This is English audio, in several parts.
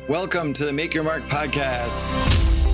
Welcome to the Make Your Mark podcast.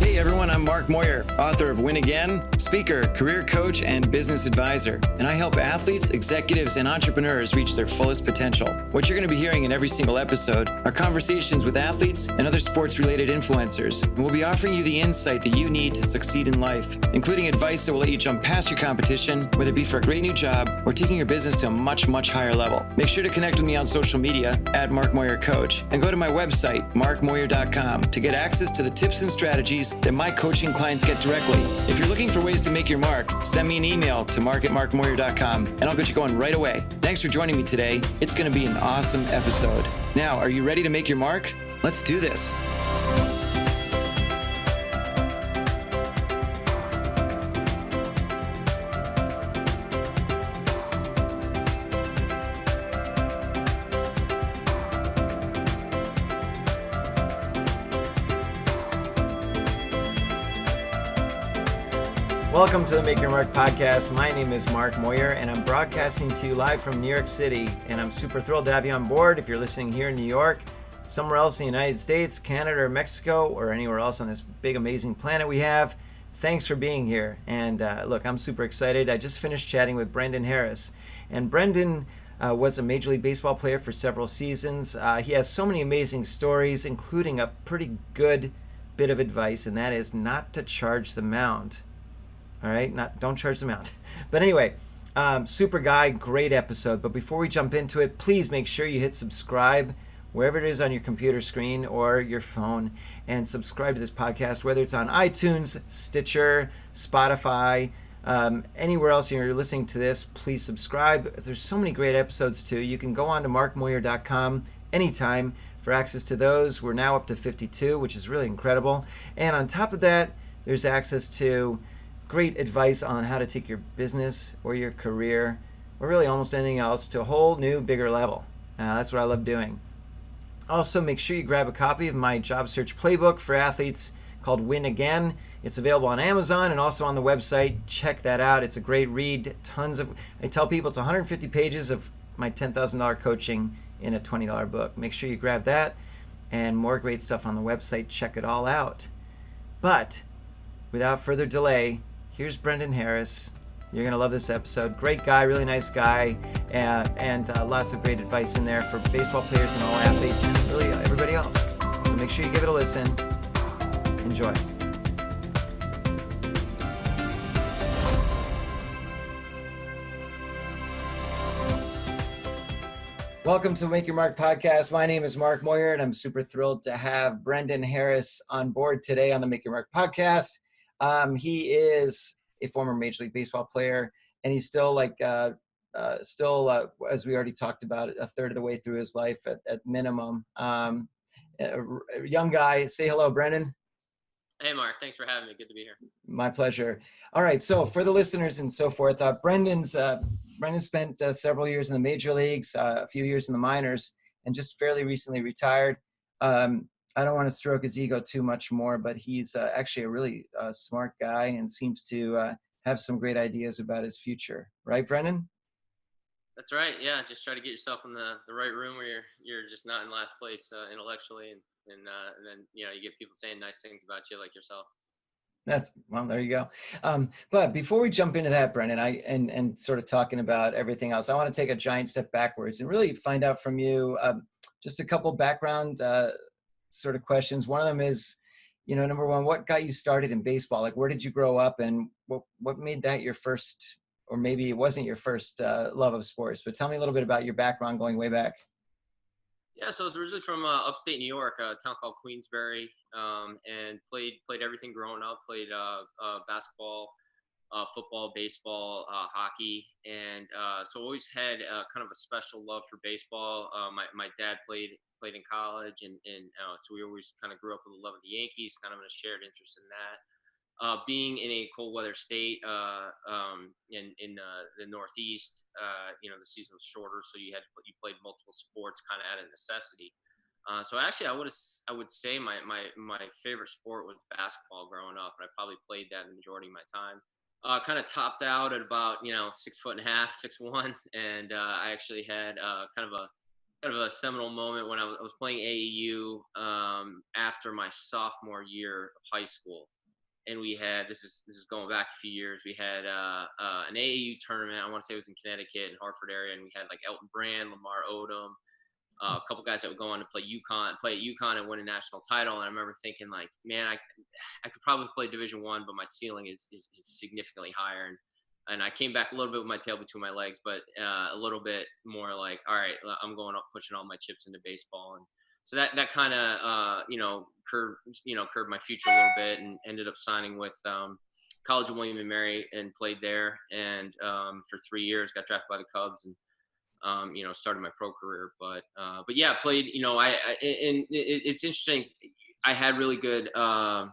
Hey everyone, I'm Mark Moyer, author of Win Again, speaker, career coach, and business advisor. And I help athletes, executives, and entrepreneurs reach their fullest potential. What you're going to be hearing in every single episode are conversations with athletes and other sports-related influencers. And we'll be offering you the insight that you need to succeed in life, including advice that will let you jump past your competition, whether it be for a great new job or taking your business to a much, much higher level. Make sure to connect with me on social media at Mark Moyer Coach and go to my website, markmoyer.com, to get access to the tips and strategies that my coaching clients get directly. If you're looking for ways to make your mark, send me an email to mark@markmoyer.com and I'll get you going right away. Thanks for joining me today. It's going to be an awesome episode. Now, are you ready to make your mark? Let's do this. Welcome to the Make Your Mark podcast. My name is Mark Moyer, and I'm broadcasting to you live from New York City. And I'm super thrilled to have you on board. If you're listening here in New York, somewhere else in the United States, Canada, or Mexico, or anywhere else on this big, amazing planet we have, thanks for being here. And look, I'm super excited. I just finished chatting with Brendan Harris. And Brendan was a Major League Baseball player for several seasons. He has so many amazing stories, including a pretty good bit of advice, and that is not to charge the mound. All right, don't charge them out. But anyway, super guy, great episode. But before we jump into it, please make sure you hit subscribe wherever it is on your computer screen or your phone, and subscribe to this podcast, whether it's on iTunes, Stitcher, Spotify, anywhere else you're listening to this. Please subscribe. There's so many great episodes too. You can go on to markmoyer.com anytime for access to those. We're now up to 52, which is really incredible. And on top of that, there's access to great advice on how to take your business or your career, or really almost anything else, to a whole new, bigger level. That's what I love doing. Also, make sure you grab a copy of my job search playbook for athletes called Win Again. It's available on Amazon and also on the website. Check that out. It's a great read. I tell people it's 150 pages of my $10,000 coaching in a $20 book. Make sure you grab that, and more great stuff on the website. Check it all out. But without further delay, here's Brendan Harris. You're going to love this episode. Great guy, really nice guy, and lots of great advice in there for baseball players and all athletes, and really everybody else. So make sure you give it a listen. Enjoy. Welcome to Make Your Mark podcast. My name is Mark Moyer, and I'm super thrilled to have Brendan Harris on board today on the Make Your Mark podcast. He is a former Major League Baseball player, and he's still as we already talked about, a third of the way through his life at minimum. A young guy. Say hello, Brendan. Hey, Mark. Thanks for having me. Good to be here. My pleasure. All right. So for the listeners and so forth, Brendan spent several years in the major leagues, a few years in the minors, and just fairly recently retired. I don't want to stroke his ego too much more, but he's actually a really smart guy and seems to have some great ideas about his future. Right, Brendan? That's right. Yeah, just try to get yourself in the right room where you're just not in last place intellectually, and then you get people saying nice things about you, like yourself. Well, there you go. But before we jump into that, Brendan, and sort of talking about everything else, I want to take a giant step backwards and really find out from you just a couple background sort of questions. One of them is, number one, what got you started in baseball? Like, where did you grow up, and what made that your first, or maybe it wasn't your first love of sports, but tell me a little bit about your background going way back. Yeah, so I was originally from upstate New York, a town called Queensbury, and played everything growing up. Played basketball, football, baseball, hockey, and so always had kind of a special love for baseball. My dad played in college, and so we always kind of grew up with the love of the Yankees, kind of a shared interest in that. Being in a cold weather state in the Northeast, the season was shorter, so you played multiple sports kind of out of necessity. So actually, I would say my favorite sport was basketball growing up, and I probably played that the majority of my time. Kind of topped out at about 6'1.5", 6'1", and I actually had kind of kind of a seminal moment when I was playing AAU after my sophomore year of high school, and we had this is going back a few years. We had an AAU tournament. I want to say it was in Connecticut, in Hartford area, and we had like Elton Brand, Lamar Odom, a couple guys that would go on to play at UConn and win a national title. And I remember thinking like, man, I could probably play Division I, but my ceiling is significantly higher. And I came back a little bit with my tail between my legs, but a little bit more like, all right, I'm going up, pushing all my chips into baseball. And so that kind of, curbed my future a little bit, and ended up signing with College of William and Mary and played there. And for 3 years, got drafted by the Cubs, and started my pro career. But yeah, played. It's interesting. I had really good high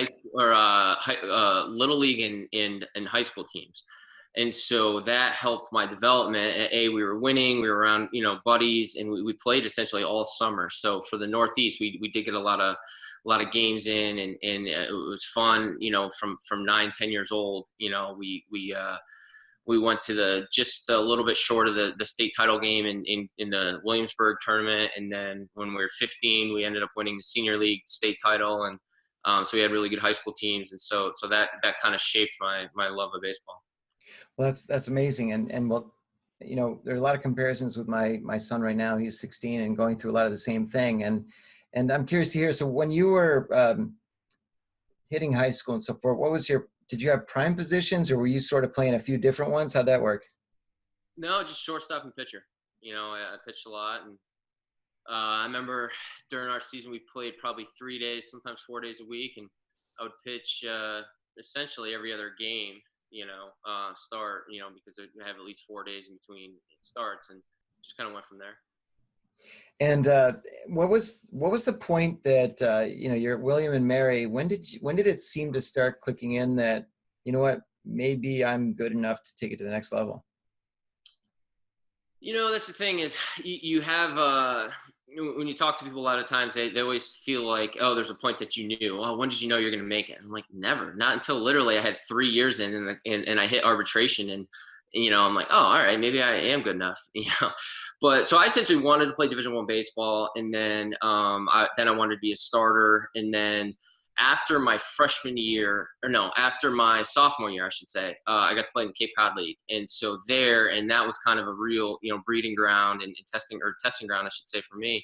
school or little league and high school teams, and so that helped my development. We were winning. We were around buddies, and we played essentially all summer. So for the Northeast, we did get a lot of games in, and it was fun. From 9-10 years old, we went to just a little bit short of the state title game in the Williamsburg tournament. And then when we were 15, we ended up winning the senior league state title. And so we had really good high school teams. And so that kind of shaped my love of baseball. Well, that's amazing. And well, there are a lot of comparisons with my son right now. He's 16 and going through a lot of the same thing. And I'm curious to hear, so when you were hitting high school and so forth, did you have prime positions, or were you sort of playing a few different ones? How'd that work? No, just shortstop and pitcher. I pitched a lot. And I remember during our season, we played probably 3 days, sometimes 4 days a week. And I would pitch essentially every other game, start, because I have at least 4 days in between starts, and just kind of went from there. And what was the point that you're at William and Mary? When did it seem to start clicking in that maybe I'm good enough to take it to the next level? That's the thing is you have when you talk to people a lot of times, they always feel like, oh, there's a point that you knew. Oh, when did you know you're going to make it? I'm like, never, not until literally I had 3 years in and I hit arbitration, and I'm like, oh, all right, maybe I am good enough, But so I essentially wanted to play Division I baseball, and then I wanted to be a starter. And then after my after my sophomore year, I should say, I got to play in the Cape Cod League. And so that was kind of a real, breeding ground and testing ground, I should say, for me,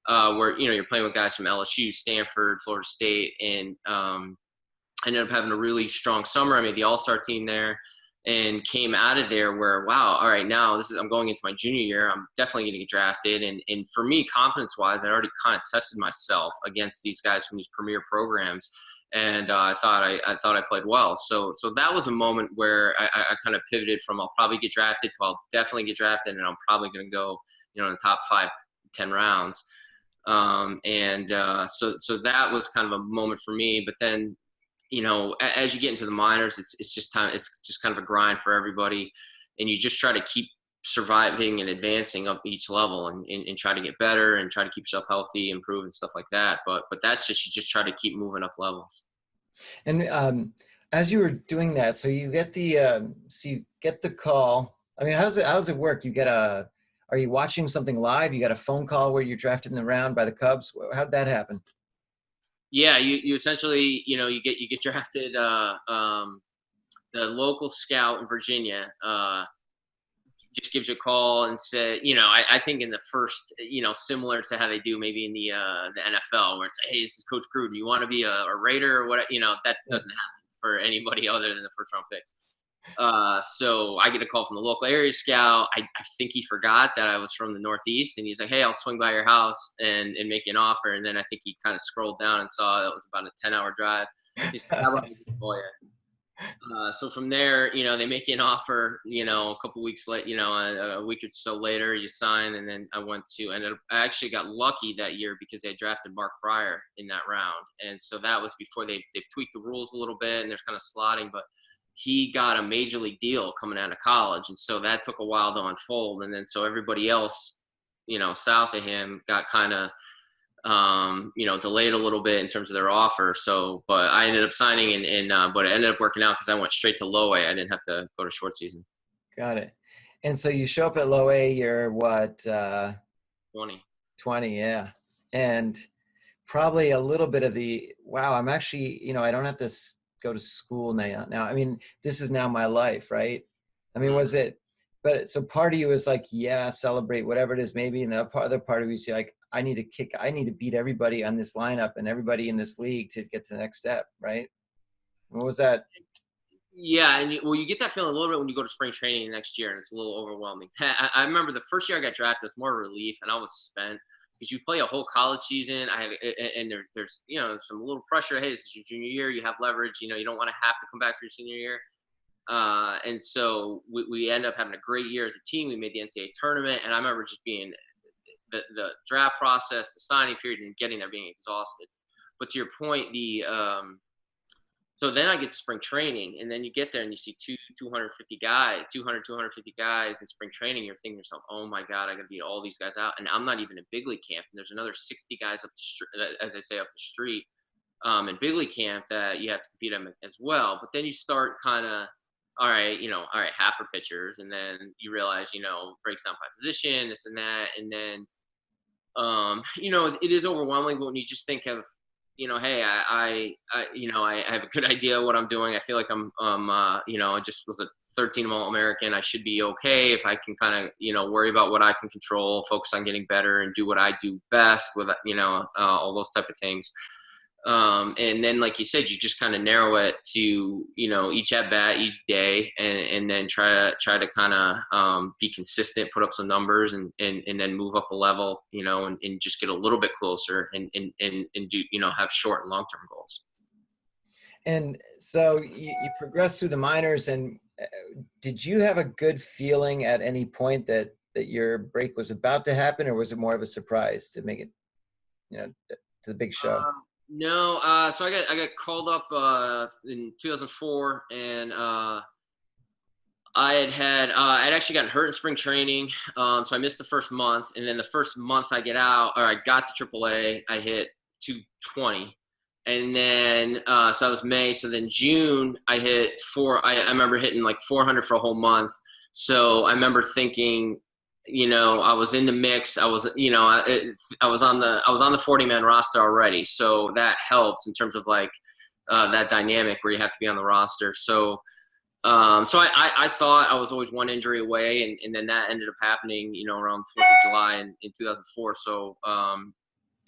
where, you're playing with guys from LSU, Stanford, Florida State. And I ended up having a really strong summer. I made the all-star team there, and came out of there where, wow, all right, now I'm going into my junior year. I'm definitely going to get drafted. And for me, confidence wise, I already kind of tested myself against these guys from these premier programs. And I thought I played well. So that was a moment where I kind of pivoted from I'll probably get drafted to I'll definitely get drafted, and I'm probably going to go, in the top 5-10 rounds. So that was kind of a moment for me. But then, as you get into the minors, it's just kind of a grind for everybody, and you just try to keep surviving and advancing up each level, and try to get better and try to keep yourself healthy, improve, and stuff like that. But that's you just try to keep moving up levels. And as you were doing that, so you get the call. I mean, how does it work? Are you watching something live? You got a phone call where you're drafted in the round by the Cubs? How'd that happen? Yeah, you essentially, you get drafted. The local scout in Virginia just gives you a call and said, I think in the first, similar to how they do maybe in the NFL, where it's, hey, this is Coach Gruden. You want to be a Raider or what? That doesn't happen for anybody other than the first round picks. So I get a call from the local area scout. I think he forgot that I was from the Northeast, and he's like, hey, I'll swing by your house and make you an offer. And then I think he kind of scrolled down and saw that it was about a 10-hour drive. He's like, how about we get for you? So from there, they make you an offer, a couple weeks later, a week or so later, you sign. And then I actually got lucky that year because they drafted Mark Pryor in that round. And so that was before they've tweaked the rules a little bit, and there's kind of slotting, but he got a major league deal coming out of college. And so that took a while to unfold. And then, so everybody else, south of him got kind of, delayed a little bit in terms of their offer. So, but I ended up signing but it ended up working out because I went straight to low A. I didn't have to go to short season. Got it. And so you show up at low A, you're what, 20. 20, yeah. And probably a little bit of wow, I'm actually, I don't have to go to school now. I mean, this is now my life, right? I mean, Mm. but so part of you is like, yeah, celebrate whatever it is, maybe. And the other part of you is like, I need to beat everybody on this lineup and everybody in this league to get to the next step, right? What was that? Yeah, and you get that feeling a little bit when you go to spring training next year, and it's a little overwhelming. I remember the first year I got drafted, it was more relief, and I was spent because you play a whole college season. There's some little pressure. Hey, this is your junior year. You have leverage. You don't want to have to come back for your senior year. And so we end up having a great year as a team. We made the NCAA tournament, and I remember just being the draft process, the signing period, and getting there being exhausted. But to your point, so then I get to spring training, and then you get there and you see 250 guys in spring training. You're thinking to yourself, oh my God, I got to beat all these guys out. And I'm not even in big league camp. And there's another 60 guys up the street, as I say, up the street in big league camp that you have to compete them as well. But then you start kind of, all right, half are pitchers. And then you realize, breaks down by position, this and that. And then, it is overwhelming, but when you just think of, hey, I have a good idea of what I'm doing. I feel like I just was a 13 All-American. I should be okay if I can kind of, worry about what I can control, focus on getting better, and do what I do best with, all those type of things. And then, like you said, you just kind of narrow it to, each at bat, each day, and then try to kind of be consistent, put up some numbers, and then move up a level, and just get a little bit closer and do, have short and long-term goals. And so you progressed through the minors, and did you have a good feeling at any point that your break was about to happen, or was it more of a surprise to make it, to the big show? No, so I got called up in 2004, and I'd actually gotten hurt in spring training, so I missed the first month, and then the first month I got to AAA, I hit 220, and then so that was May. So then June I hit I remember hitting like 400 for a whole month. So I remember thinking, I was in the mix. I was, I was on the 40-man roster already. So that helps in terms of like that dynamic where you have to be on the roster. So, I thought I was always one injury away, and then that ended up happening, around 4th of July in 2004. So,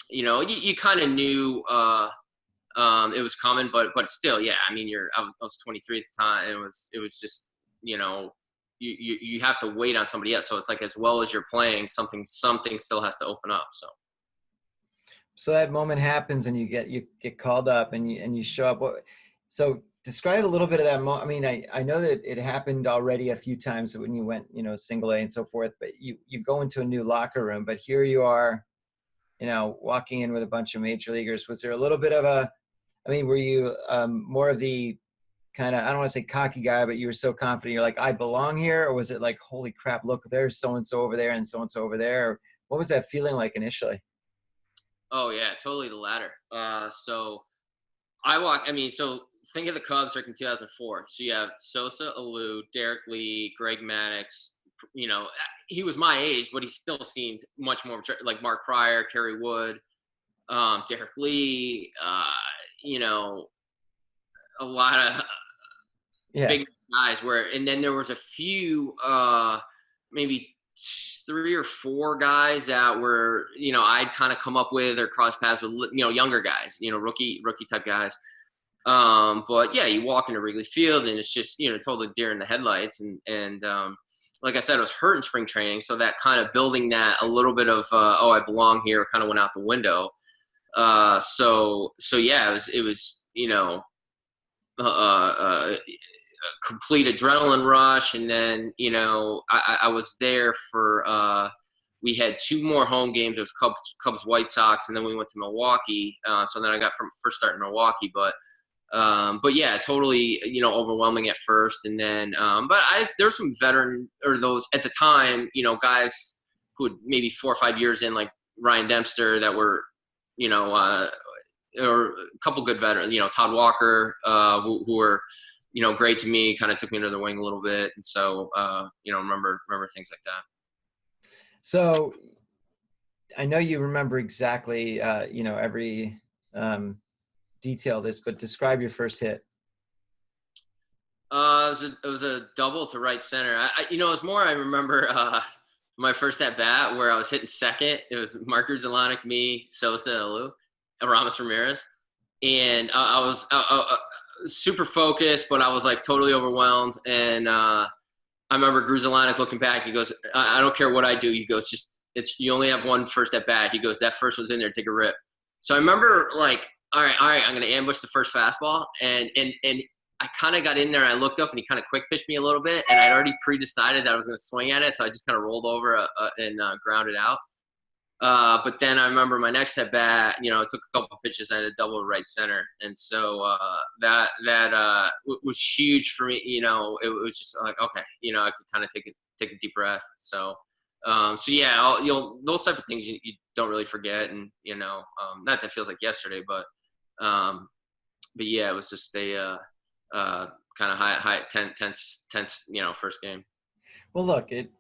you kind of knew it was coming, but still, yeah. I mean, I was 23 at the time, and it was just, you have to wait on somebody else. So it's like, as well as you're playing, something still has to open up. So that moment happens, and you get called up, and you show up. So describe a little bit of that moment. I mean, I know that it happened already a few times when you went, single A and so forth, but you go into a new locker room, but here you are, walking in with a bunch of major leaguers. Was there a little bit of were you more of the kind of, I don't want to say cocky guy, but you were so confident, you're like, I belong here? Or was it like, holy crap, look, there's so-and-so over there and so-and-so over there? Or what was that feeling like initially? Oh yeah, totally the latter. So think of the Cubs like in 2004. So you have Sosa, Alou, Derek Lee, Greg Maddux. He was my age, but he still seemed much more mature, like Mark Pryor, Kerry Wood, Derek Lee, a lot of big guys and then there was a few, maybe 3 or 4 guys that were, I'd kind of come up with or cross paths with, younger guys, rookie type guys. But yeah, you walk into Wrigley Field and it's just, totally deer in the headlights. And like I said, I was hurt in spring training. So that kind of building that a little bit of, I belong here kind of went out the window. So yeah, it was, a complete adrenaline rush. And then, I was there for, we had 2 more home games. It was Cubs, White Sox, and then we went to Milwaukee. So then I got first start in Milwaukee, but yeah, totally, overwhelming at first. And then, but there's some veteran or those at the time, guys who had maybe 4 or 5 years in, like Ryan Dempster, that were, or a couple good veterans, Todd Walker, who were, great to me, kind of took me under the wing a little bit. And so, remember things like that. So I know you remember exactly, every detail of this, but describe your first hit. It was a double to right center. It was more, I remember my first at bat where I was hitting second. It was Mark Grudzielanek, me, Sosa, and Ramos Ramirez. And I was super focused, but I was like totally overwhelmed. And I remember Grudzielanek looking back. He goes, I don't care what I do. He goes, you only have one first at bat. He goes, that first one's in there, take a rip. So I remember like, all right, I'm going to ambush the first fastball. And I kind of got in there and I looked up and he kind of quick pitched me a little bit. And I'd already pre-decided that I was going to swing at it. So I just kind of rolled over and grounded out. But then I remember my next at bat, it took a couple of pitches. I had a double to right center. And so that was huge for me. It was just like, okay, I could kind of take a deep breath. So yeah, those type of things you don't really forget. And, not that feels like yesterday, but yeah, it was just a kind of high tense, first game. Well, look, it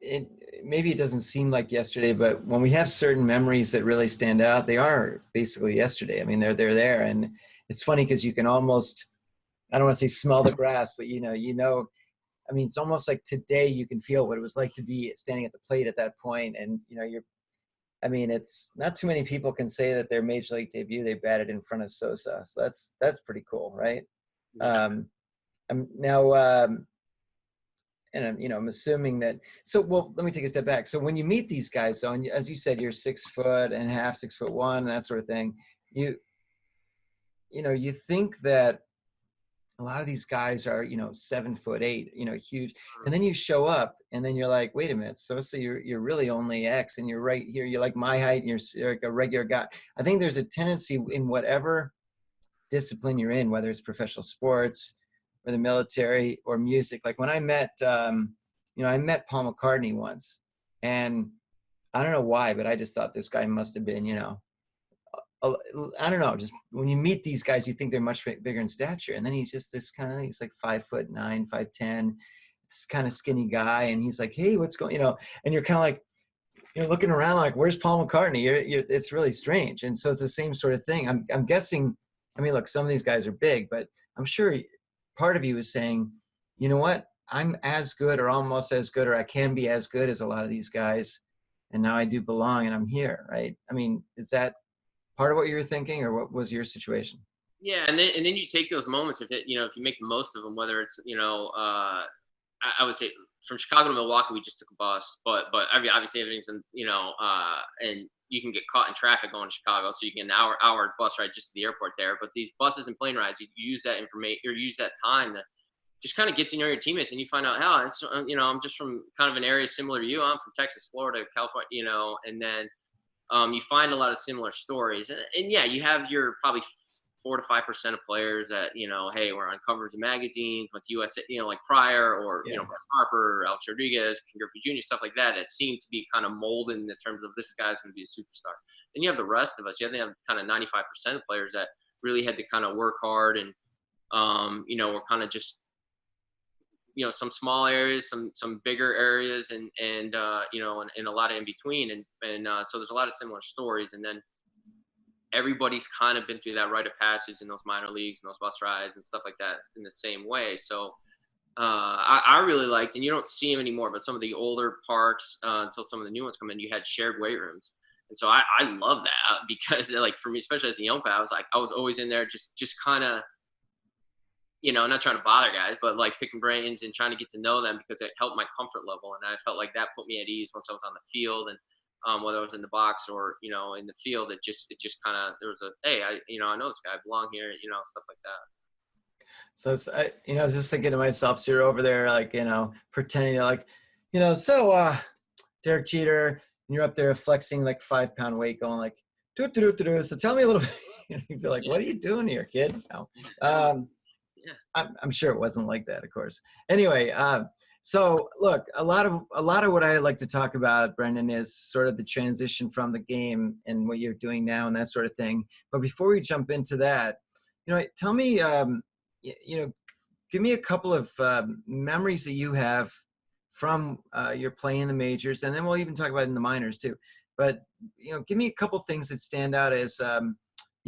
maybe it doesn't seem like yesterday, but when we have certain memories that really stand out, they are basically yesterday. I mean, they're there, and it's funny because you can almost, I don't want to say smell the grass, but I mean, it's almost like today you can feel what it was like to be standing at the plate at that point, and it's not too many people can say that their major league debut they batted in front of Sosa, so that's pretty cool, right? Yeah. And I'm assuming that. So, well, let me take a step back. So when you meet these guys, so and as you said, you're 6'1.5", 6'1", and that sort of thing. You think that a lot of these guys are 7'8", huge, and then you show up, and then you're like, wait a minute, so you're really only X, and you're right here. You're like my height, and you're like a regular guy. I think there's a tendency in whatever discipline you're in, whether it's professional sports or the military or music. Like when I met, I met Paul McCartney once, and I don't know why, but I just thought this guy must have been, I don't know, just when you meet these guys, you think they're much bigger in stature. And then he's just this kind of, he's like 5'9", 5'10", this kind of skinny guy. And he's like, hey, what's going, and you're kind of like, you're looking around like, where's Paul McCartney? It's really strange. And so it's the same sort of thing. I'm guessing, I mean, look, some of these guys are big, but I'm sure part of you is saying, you know what, I'm as good or almost as good, or I can be as good as a lot of these guys. And now I do belong and I'm here, right? I mean, is that part of what you were thinking, or what was your situation? Yeah. And then you take those moments if you make the most of them, whether it's, I would say from Chicago to Milwaukee, we just took a bus, but obviously everything's in, and you can get caught in traffic going to Chicago. So you get an hour bus ride just to the airport there. But these buses and plane rides, you use that information or use that time to just kind of get to know your teammates, and you find out, I'm just from kind of an area similar to you. I'm from Texas, Florida, California, and then you find a lot of similar stories. And yeah, you have your probably 4 to 5% of players that, hey, we're on covers of magazines, went to USA, like Pryor or, Bryce Harper, or Alex Rodriguez, Ken Griffey Jr., stuff like that seem to be kind of molded in terms of this guy's going to be a superstar. Then you have the rest of us. You have kind of 95% of players that really had to kind of work hard and, we're kind of just, some small areas, some bigger areas, and and a lot of in between. And so there's a lot of similar stories. And then everybody's kind of been through that rite of passage in those minor leagues and those bus rides and stuff like that in the same way. So I really liked, and you don't see them anymore, but some of the older parks until some of the new ones come in, you had shared weight rooms. And so I love that because, like, for me, especially as a young guy, I was always in there just kind of, not trying to bother guys, but like picking brains and trying to get to know them because it helped my comfort level. And I felt like that put me at ease once I was on the field. And whether I was in the box or, in the field, it just kind of, there was hey, I know this guy, I belong here, stuff like that. So it's, I was just thinking to myself, so you're over there, like, pretending to like, Derek Jeter, and you're up there flexing like 5-pound weight, going like, do. So tell me a little bit, you'd be like, what are you doing here, kid? No. I'm sure it wasn't like that, of course. Anyway, so look, a lot of what I like to talk about, Brendan, is sort of the transition from the game and what you're doing now and that sort of thing. But before we jump into that, tell me, give me a couple of memories that you have from your play in the majors, and then we'll even talk about it in the minors too. But give me a couple things that stand out as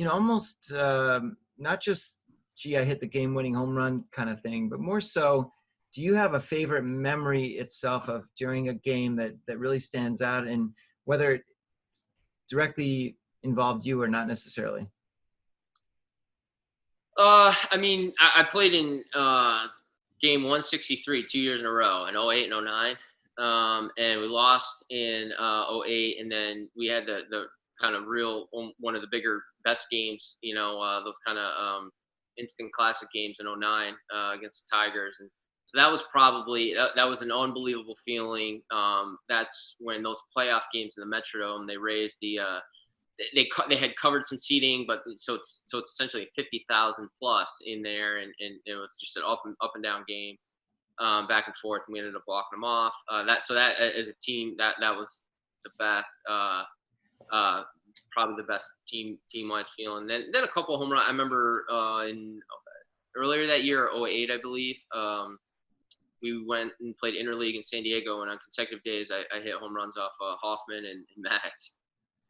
almost not just gee, I hit the game-winning home run kind of thing, but more so, do you have a favorite memory itself of during a game that really stands out, and whether it directly involved you or not necessarily? I mean, I played in game 163 2 years in a row in '08 and '09. And we lost in '08, and then we had the kind of real one of the bigger best games, those kind of instant classic games in '09 against the Tigers. And so that was probably that was an unbelievable feeling. That's when those playoff games in the Metrodome, they raised they had covered some seating, but so it's essentially 50,000 plus in there, and it was just an up and down game, back and forth, and we ended up blocking them off. That as a team, that was the best, probably the best team wise feeling. Then a couple of home runs. I remember in earlier that year, '08, I believe. We went and played interleague in San Diego, and on consecutive days, I hit home runs off Hoffman and Max.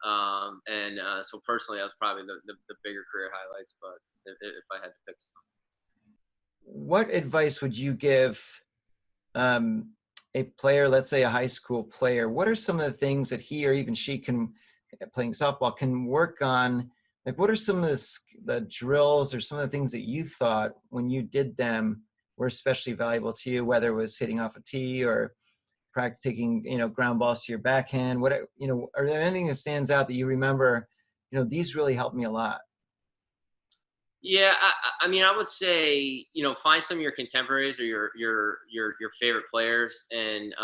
So personally, that was probably the bigger career highlights. But if I had to pick some. What advice would you give a player, let's say a high school player? What are some of the things that he or even she can, playing softball, can work on? Like, what are some of the drills or some of the things that you thought when you did them were especially valuable to you, whether it was hitting off a tee or practice taking, ground balls to your backhand? What, are there anything that stands out that you remember, these really helped me a lot? Yeah, I mean, I would say, find some of your contemporaries or your favorite players, and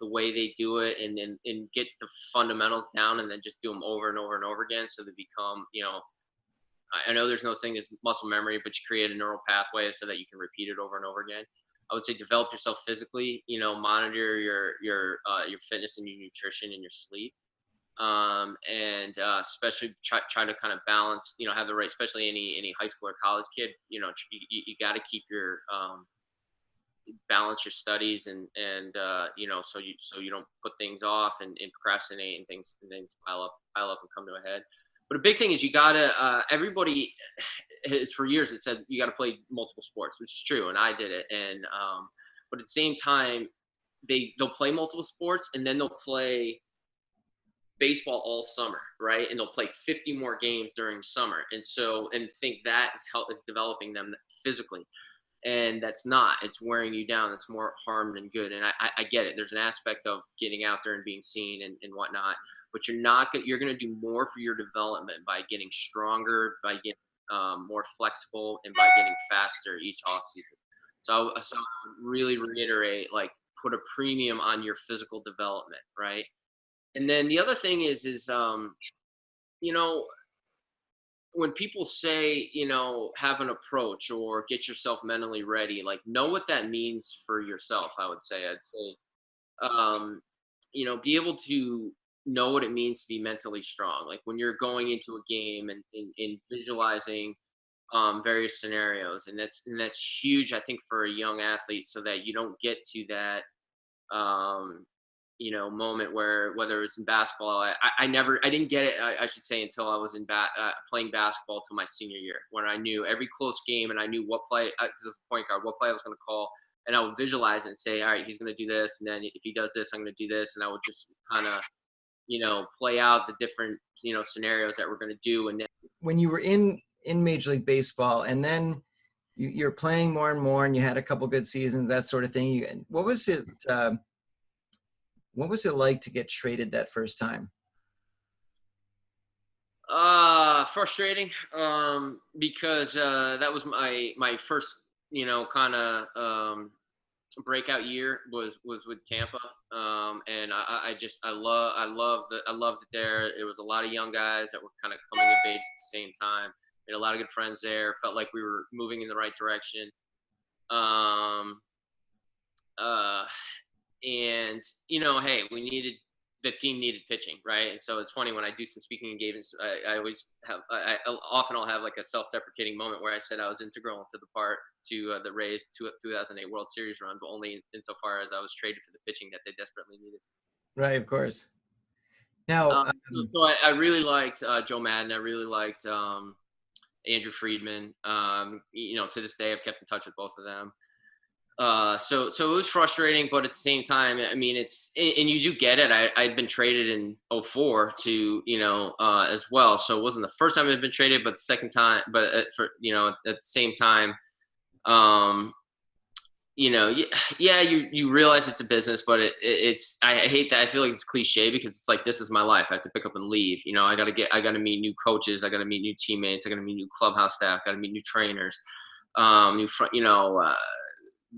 the way they do it, and get the fundamentals down, and then just do them over and over and over again, so they become, I know there's no thing as muscle memory, but you create a neural pathway so that you can repeat it over and over again. I would say develop yourself physically, monitor your fitness and your nutrition and your sleep. And especially try to kind of balance, have the right, especially any high school or college kid, you got to keep your balance your studies, and so you don't put things off, and procrastinate, and things pile up and come to a head. But a big thing is you gotta everybody has for years it said you got to play multiple sports, which is true, and I did it. And but at the same time, they'll play multiple sports, and then they'll play baseball all summer, right? And they'll play 50 more games during summer, and think that is developing them physically, and that's not. It's wearing you down. It's more harm than good. And I get it. There's an aspect of getting out there and being seen, and whatnot, but you're going to do more for your development by getting stronger, by getting more flexible, and by getting faster each off season. So I really reiterate, like, put a premium on your physical development, right? And then the other thing is you know, when people say, have an approach or get yourself mentally ready, like, know what that means for yourself. I'd say, um, be able to know what it means to be mentally strong. Like when you're going into a game, and visualizing various scenarios, and that's huge, I think, for a young athlete, so that you don't get to that um, moment where, whether it's in basketball, I didn't get it, I should say, until I was playing basketball till my senior year, when I knew every close game, and I knew what play, because of the point guard, what play I was going to call, and I would visualize it and say, all right, he's going to do this, and then if he does this, I'm going to do this, and I would just kind of, play out the different, scenarios that we're going to do. And then, When you were in Major League Baseball, and then you're playing more and more, and you had a couple good seasons, that sort of thing. What was it? What was it like to get traded that first time? frustrating, because that was my first, kind of breakout year was with Tampa. And I loved it there. It was a lot of young guys that were kind of coming of age at the same time. Made a lot of good friends there. Felt like we were moving in the right direction. Um, uh, and hey, we needed the team needed pitching, right? And so it's funny when I do some speaking engagements, I always have, I'll have like a self-deprecating moment where I said I was integral to the Rays 2008 World Series run, but only insofar as I was traded for the pitching that they desperately needed. Right, of course. Now, So I really liked Joe Madden. I really liked Andrew Friedman. To this day, I've kept in touch with both of them. So it was frustrating, but at the same time, I mean, and you do get it. I'd been traded in 2004 to, as well. So it wasn't the first time I'd been traded, but the second time, but at the same time, you realize it's a business, but I hate that. I feel like it's cliche because it's like, this is my life. I have to pick up and leave. I got to meet new coaches. I got to meet new teammates. I got to meet new clubhouse staff. Got to meet new trainers,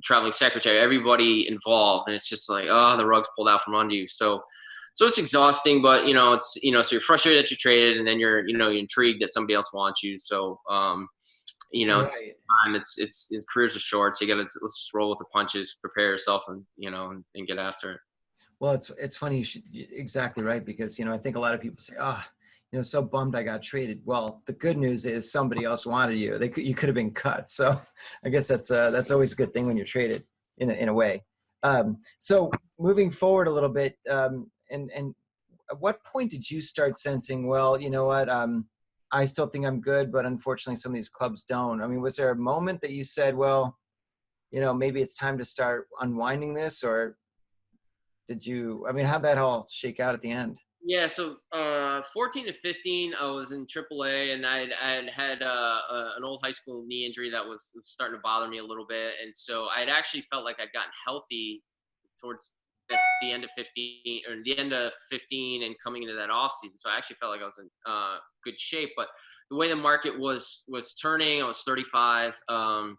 traveling secretary, everybody involved. And it's just like, oh, the rug's pulled out from under you. So it's exhausting, but so you're frustrated that you're traded, and then you're intrigued that somebody else wants you. So, right. it's careers are short, so let's just roll with the punches, prepare yourself, and and get after it. Well, it's funny. Exactly right, because I think a lot of people say, so bummed I got traded. Well, the good news is somebody else wanted you. You could have been cut. So I guess that's always a good thing when you're traded in a way. So moving forward a little bit, and at what point did you start sensing, well, you know what, I still think I'm good, but unfortunately some of these clubs don't? I mean, was there a moment that you said, well, maybe it's time to start unwinding this, or how'd that all shake out at the end? Yeah, so 14 to 15, I was in AAA, and I'd had an old high school knee injury that was starting to bother me a little bit, and so I'd actually felt like I'd gotten healthy towards the end of 15, or the end of 15, and coming into that off season. So I actually felt like I was in good shape, but the way the market was turning, I was 35, and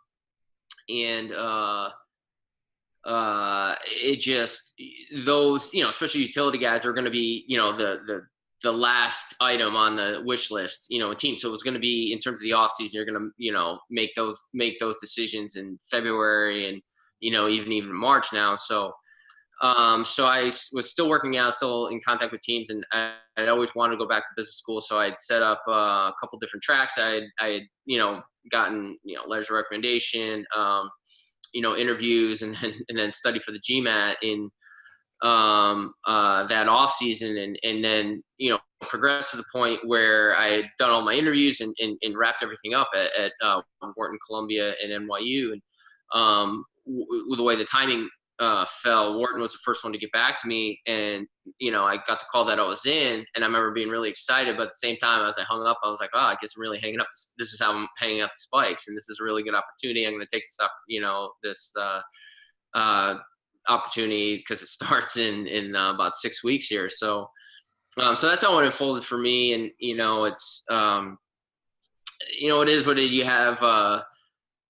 it just, those, especially utility guys are going to be, the last item on the wish list, a team. So it was going to be, in terms of the off season, you're going to, make those decisions in February, and, even March now. So I was still working out, still in contact with teams, and I'd always wanted to go back to business school. So I'd set up a couple different tracks. I had gotten, letters of recommendation, interviews, and then study for the GMAT in that off season, and then progressed to the point where I had done all my interviews and wrapped everything up at Wharton, Columbia, and NYU. And with the way the timing fell, Wharton was the first one to get back to me, and I got the call that I was in, and I remember being really excited. But at the same time, as I hung up, I was like, oh, I guess I'm really hanging up. This is how I'm hanging up the spikes, and this is a really good opportunity. I'm going to take this up, this opportunity, because it starts in about 6 weeks here. So that's how it unfolded for me. And it's it is what it is. You have the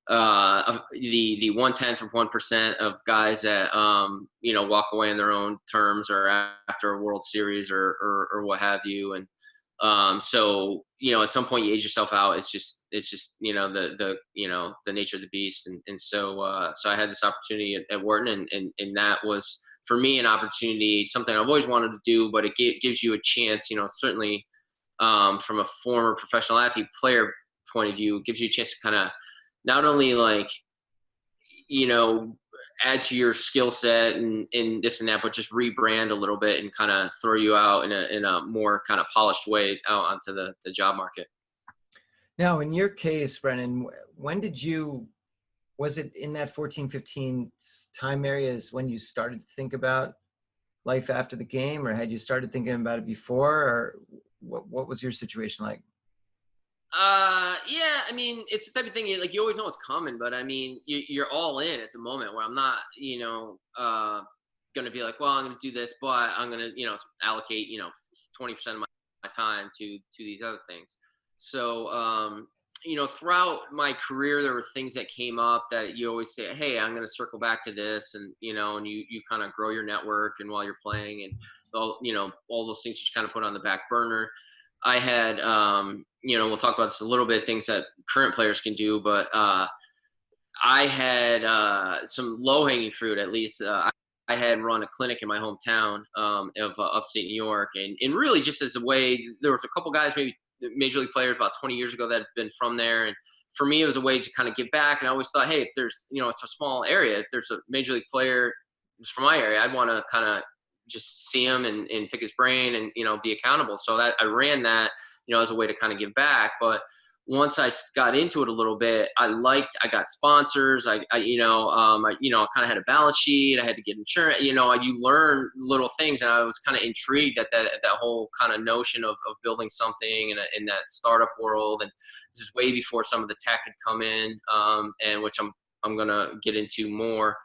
1/10 of 1% of guys that walk away on their own terms, or after a World Series, or what have you. And so at some point you age yourself out. It's just the nature of the beast. And so I had this opportunity at Wharton, and that was for me an opportunity, something I've always wanted to do, but it gives you a chance, certainly from a former professional athlete player point of view, it gives you a chance to kind of not only add to your skill set and this and that, but just rebrand a little bit and kind of throw you out in a more kind of polished way out onto the job market. Now, in your case, Brennan, was it in that 14, 15 time areas when you started to think about life after the game, or had you started thinking about it before, or what was your situation like? Yeah, I mean, it's the type of thing you always know what's coming, but I mean, you're all in at the moment, where I'm not, going to be like, well, I'm going to do this, but I'm going to, allocate, 20% of my time to these other things. So, throughout my career, there were things that came up that you always say, hey, I'm going to circle back to this. And, and you kind of grow your network, and while you're playing, and all those things you kind of put on the back burner. I had, we'll talk about this a little bit, things that current players can do, but I had some low-hanging fruit, at least. I I had run a clinic in my hometown of upstate New York, and really just as a way. There was a couple guys, maybe major league players, about 20 years ago that had been from there, and for me, it was a way to kind of give back. And I always thought, hey, if there's, it's a small area. If there's a major league player who's from my area, I'd want to kind of just see him and pick his brain and, be accountable. So that I ran that, as a way to kind of give back. But once I got into it a little bit, I got sponsors. I kind of had a balance sheet. I had to get insurance. You learn little things, and I was kind of intrigued at that whole kind of notion of building something in that startup world. And this is way before some of the tech had come in, and which I'm gonna get into more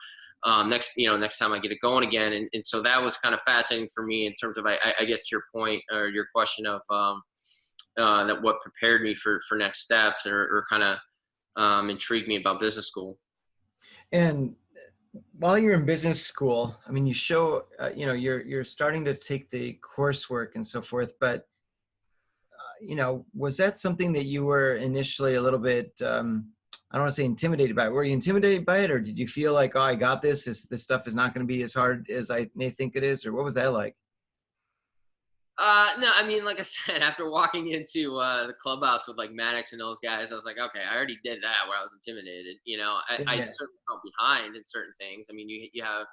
next time I get it going again. And so that was kind of fascinating for me in terms of I guess to your point or your question of that what prepared me for next steps or kind of intrigued me about business school. And while you're in business school, I mean, you show, you're starting to take the coursework and so forth, but, was that something that you were initially a little bit, I don't want to say intimidated by it. Were you intimidated by it, or did you feel like, oh, I got this, this stuff is not going to be as hard as I may think it is, or what was that like? No, I mean, like I said, after walking into the clubhouse with like Maddox and those guys, I was like, okay, I already did that where I was intimidated. I Yeah. certainly felt behind in certain things. I mean, you have,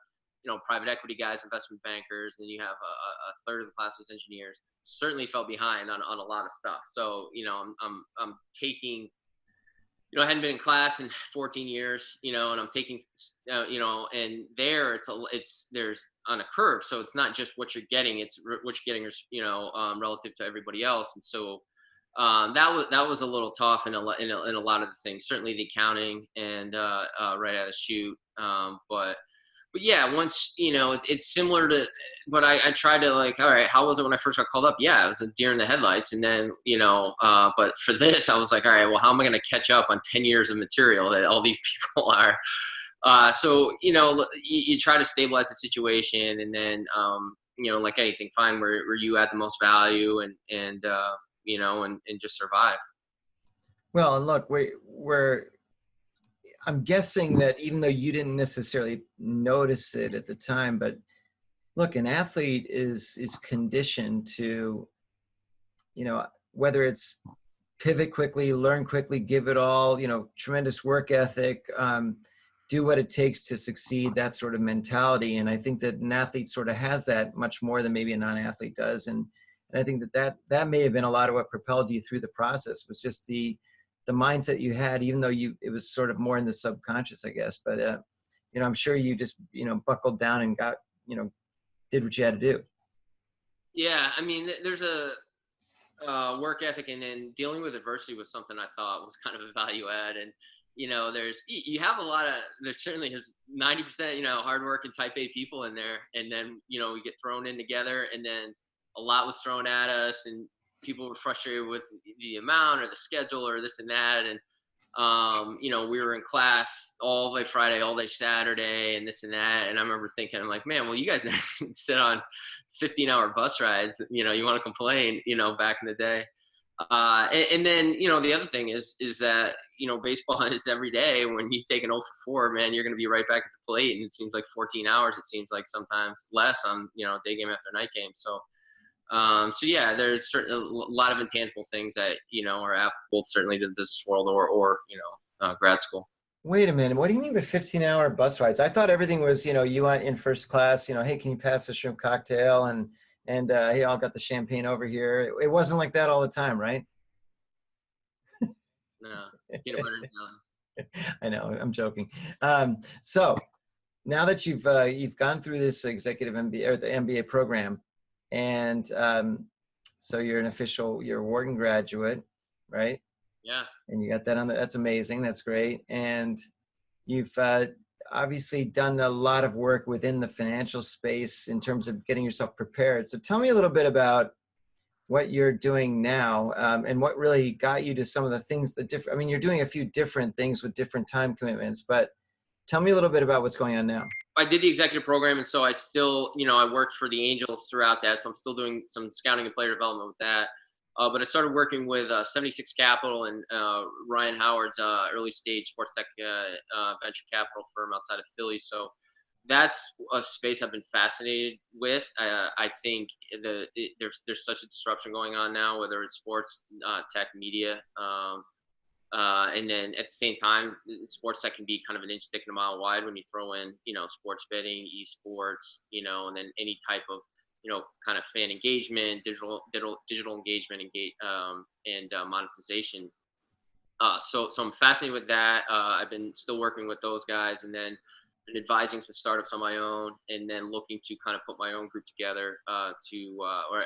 private equity guys, investment bankers, and you have a third of the class was engineers. Certainly felt behind on a lot of stuff. So, I'm taking, I hadn't been in class in 14 years, and I'm taking, and there there's on a curve. So it's not just what you're getting, it's what you're getting, relative to everybody else. And so that was a little tough in a lot of the things, certainly the accounting and right out of the chute. But yeah, once, it's similar to, but I tried to like, all right, how was it when I first got called up? Yeah, it was a deer in the headlights. And then, but for this, I was like, all right, well, how am I going to catch up on 10 years of material that all these people are? So, you try to stabilize the situation, and then, like anything, find where you add the most value and just survive. Well, and look, I'm guessing that even though you didn't necessarily notice it at the time, but look, an athlete is conditioned to, whether it's pivot quickly, learn quickly, give it all, tremendous work ethic, do what it takes to succeed, that sort of mentality. And I think that an athlete sort of has that much more than maybe a non-athlete does. And I think that may have been a lot of what propelled you through the process, was just the mindset you had, even though it was sort of more in the subconscious, I guess. But, I'm sure you just, buckled down and got, did what you had to do. Yeah. I mean, there's a work ethic, and then dealing with adversity was something I thought was kind of a value add. And, you have there's certainly 90%, hardworking type A people in there. And then, we get thrown in together, and then a lot was thrown at us, and people were frustrated with the amount or the schedule or this and that. And, we were in class all day Friday, all day Saturday, and this and that. And I remember thinking, I'm like, man, well, you guys never sit on 15-hour bus rides. You want to complain, back in the day. And then, the other thing is that, baseball is every day. When you take an 0 for 4, man, you're going to be right back at the plate. And it seems like 14 hours. It seems like sometimes less on, day game after night game. So yeah, there's certainly a lot of intangible things that, are applicable certainly to the business world or grad school. Wait a minute. What do you mean by 15-hour bus rides? I thought everything was, you went in first class, hey, can you pass the shrimp cocktail? And hey, I'll got the champagne over here. It wasn't like that all the time, right? No, it's peanut butter and jelly. I know, I'm joking. So now that you've gone through this executive MBA or the MBA program, and so you're you're a Wharton graduate, right? Yeah. And you got that that's amazing. That's great. And you've obviously done a lot of work within the financial space in terms of getting yourself prepared. So tell me a little bit about what you're doing now, and what really got you to some of the things I mean, you're doing a few different things with different time commitments, but tell me a little bit about what's going on now. I did the executive program, and so I still, I worked for the Angels throughout that. So I'm still doing some scouting and player development with that. But I started working with 76 Capital and Ryan Howard's early stage sports tech venture capital firm outside of Philly. So that's a space I've been fascinated with. I think there's such a disruption going on now, whether it's sports, tech, media, and then at the same time, sports tech can be kind of an inch thick and a mile wide when you throw in, sports betting, esports, and then any type of, kind of fan engagement, digital engagement, and monetization. So I'm fascinated with that. I've been still working with those guys, and then been advising for startups on my own, and then looking to kind of put my own group together or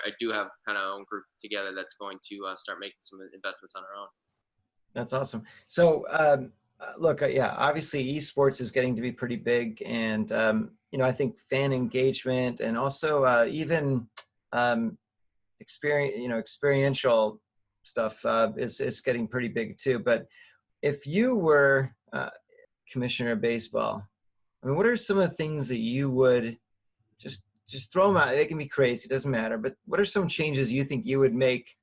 I do have kind of own group together that's going to start making some investments on our own. That's awesome. So, look, yeah, obviously esports is getting to be pretty big, and I think fan engagement and also even experiential stuff is getting pretty big too. But if you were commissioner of baseball, I mean, what are some of the things that you would just throw them out? They can be crazy, it doesn't matter. But what are some changes you think you would make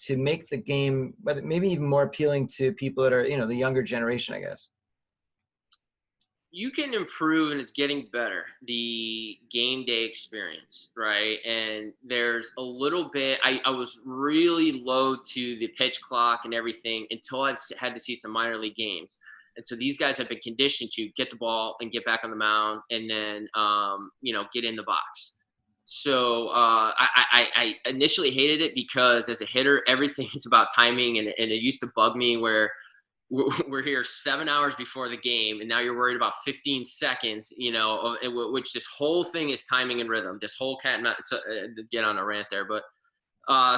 to make the game, maybe even more appealing to people that are, the younger generation, I guess? You can improve, and it's getting better, the game day experience, right? And there's a little bit, I was really low to the pitch clock and everything until I had to see some minor league games. And so these guys have been conditioned to get the ball and get back on the mound, and then, get in the box. So I initially hated it because as a hitter, everything is about timing. And it used to bug me where we're here 7 hours before the game, and now you're worried about 15 seconds, which this whole thing is timing and rhythm. This whole cat and mouse, get on a rant there. But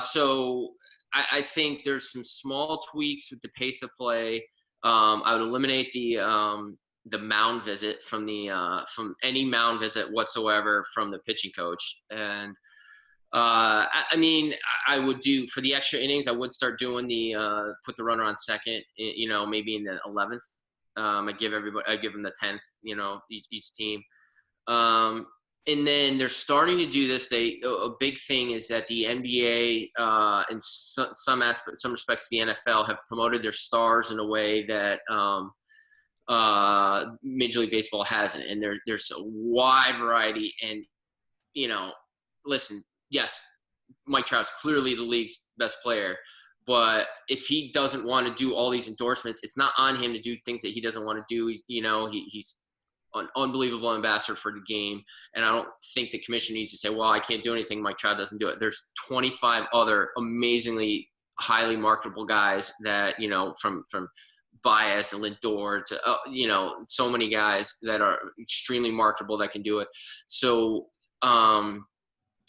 so I think there's some small tweaks with the pace of play. I would eliminate the mound visit from any mound visit whatsoever from the pitching coach. And I mean, I would do for the extra innings. I would start doing put the runner on second. Maybe in the 11th. I give them the 10th. Each team. And then they're starting to do this. A big thing is that the NBA, in some respects, the NFL have promoted their stars in a way that Major League Baseball hasn't. And there's a wide variety. And listen. Yes, Mike Trout's clearly the league's best player, but if he doesn't want to do all these endorsements, it's not on him to do things that he doesn't want to do. He's an unbelievable ambassador for the game, and I don't think the commission needs to say, well, I can't do anything, Mike Trout doesn't do it. There's 25 other amazingly highly marketable guys that, from Baez and Lindor to, so many guys that are extremely marketable that can do it. So,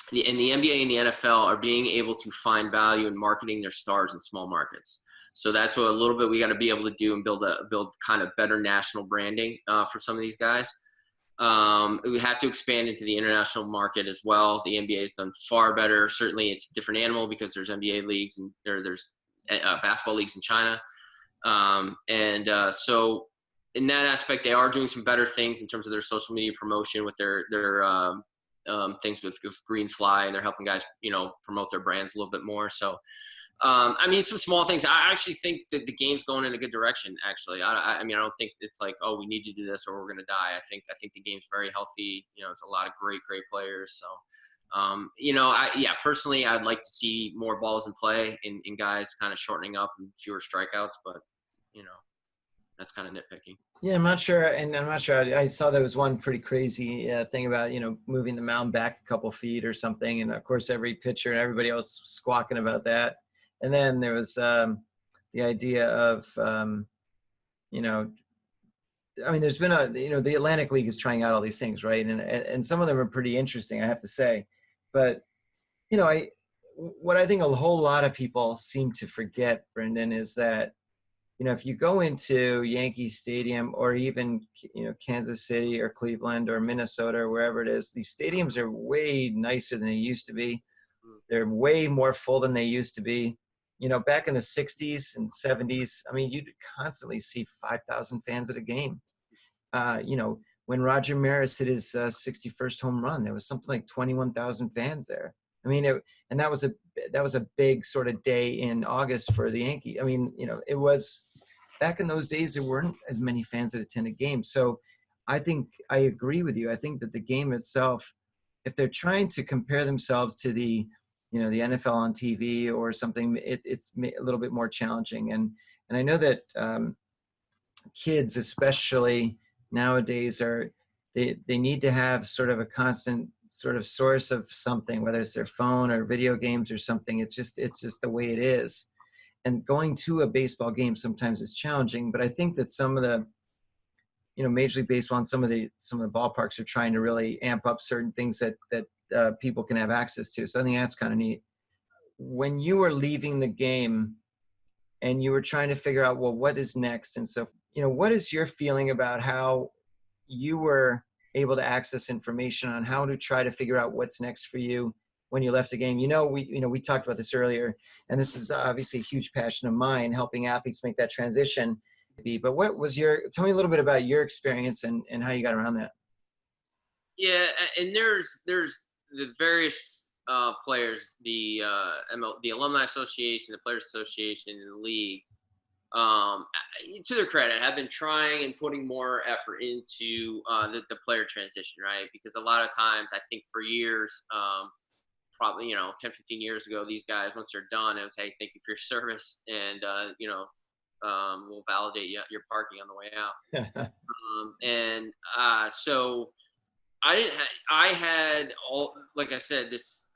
the NBA and the NFL are being able to find value in marketing their stars in small markets. So that's what a little bit we got to be able to do and build kind of better national branding for some of these guys. We have to expand into the international market as well. The NBA has done far better. Certainly it's a different animal because there's NBA leagues and there's basketball leagues in China. So in that aspect, they are doing some better things in terms of their social media promotion with their things with Greenfly, and they're helping guys, promote their brands a little bit more. So, some small things. I actually think that the game's going in a good direction. Actually, I don't think it's like, oh, we need to do this or we're going to die. I think the game's very healthy. It's a lot of great players. So, personally, I'd like to see more balls in play and guys kind of shortening up and fewer strikeouts. But, that's kind of nitpicking. Yeah, I'm not sure. I saw there was one pretty crazy thing about, moving the mound back a couple feet or something. And of course, every pitcher and everybody else squawking about that. And then there was the idea of, there's been the Atlantic League is trying out all these things, right? And some of them are pretty interesting, I have to say. But, what I think a whole lot of people seem to forget, Brendan, is that, if you go into Yankee Stadium or even, Kansas City or Cleveland or Minnesota or wherever it is, these stadiums are way nicer than they used to be. They're way more full than they used to be. Back in the 60s and 70s, you'd constantly see 5,000 fans at a game. When Roger Maris hit his 61st home run, there was something like 21,000 fans there. And that was a big sort of day in August for the Yankees. It was back in those days, there weren't as many fans that attended games. So I think I agree with you. I think that the game itself, if they're trying to compare themselves to the NFL on TV or something, it's a little bit more challenging. And I know that kids, especially nowadays, they need to have sort of a constant sort of source of something, whether it's their phone or video games or something. It's just the way it is. And going to a baseball game sometimes is challenging, but I think that some of the Major League Baseball and some of the ballparks are trying to really amp up certain things that people can have access to. So I think that's kind of neat. When you were leaving the game and you were trying to figure out, well, what is next? And so, what is your feeling about how you were able to access information on how to try to figure out what's next for you when you left the game? We talked about this earlier, and this is obviously a huge passion of mine, helping athletes make that transition. But tell me a little bit about your experience and how you got around that. Yeah, and there's the various players, the Alumni Association, the Players Association, and the league. To their credit, have been trying and putting more effort into the player transition, right? Because a lot of times, I think for years, probably 10, 15 years ago, these guys, once they're done, it was, hey, thank you for your service, and we'll validate your parking on the way out. So I had all, like I said, this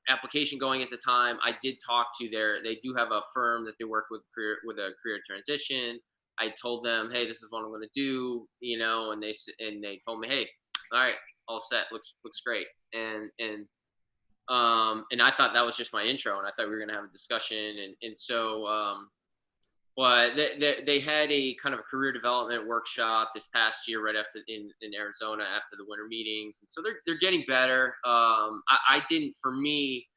application going at the time. I did talk to they do have a firm that they work with a career transition. I told them, hey, this is what I'm going to do, and they told me, hey, all right, all set, looks great. And I thought that was just my intro, and I thought we were going to have a discussion. And so, but they had a kind of a career development workshop this past year, right after in Arizona after the winter meetings, and so they're getting better. I didn't, for me,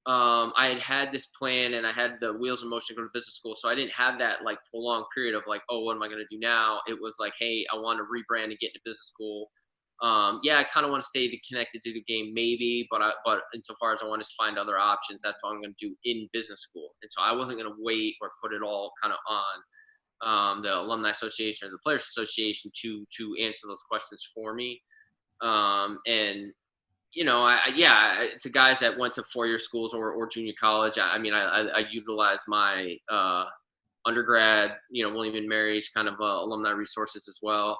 I had this plan and I had the wheels in motion to go to business school, so I didn't have that like prolonged period of like, oh, what am I going to do now? It was like, hey, I want to rebrand and get into business school. I kind of want to stay connected to the game, maybe, but insofar as I want to find other options, that's what I'm going to do in business school. And so I wasn't going to wait or put it all kind of on the Alumni Association or the Players Association to answer those questions for me. And to guys that went to four-year schools or junior college, I utilized my undergrad, William and Mary's kind of alumni resources as well.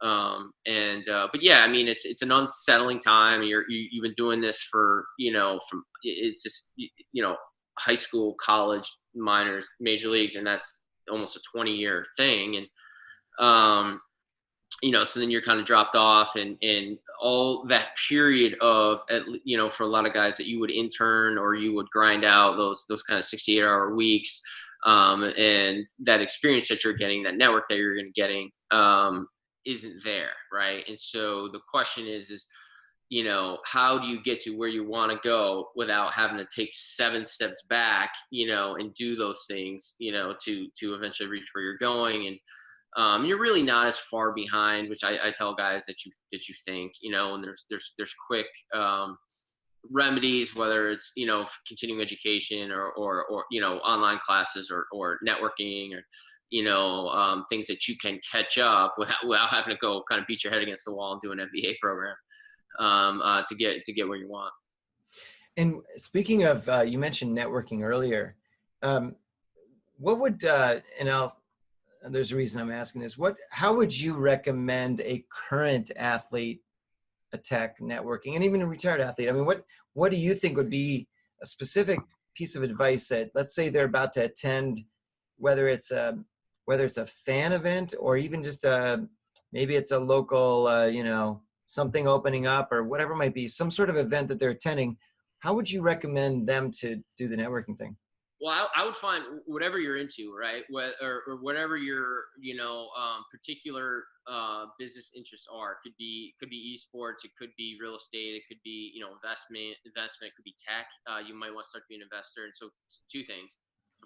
But yeah, it's an unsettling time. You've been doing this for, from it's just, high school, college, minors, major leagues, and that's almost a 20-year thing. And, so then you're kind of dropped off and all that period of, for a lot of guys that you would intern or you would grind out those kind of 68-hour weeks. And that experience that you're getting, that network that you're getting, isn't there, right? And so the question is how do you get to where you want to go without having to take 7 steps back, and do those things, to eventually reach where you're going. And you're really not as far behind, which I tell guys that you think, and there's quick remedies, whether it's continuing education or online classes or networking or things that you can catch up without having to go kind of beat your head against the wall and do an MBA program to get where you want. And speaking of, you mentioned networking earlier. What would there's a reason I'm asking this. How would you recommend a current athlete attack networking, and even a retired athlete? What do you think would be a specific piece of advice that, let's say they're about to attend, whether it's a fan event or even just maybe it's a local, something opening up or whatever it might be, some sort of event that they're attending. How would you recommend them to do the networking thing? Well, I would find whatever you're into, right? Or whatever your, particular business interests are. It could be esports. It could be real estate. It could be, investment. It could be tech. You might want to start to be an investor. And so 2 things.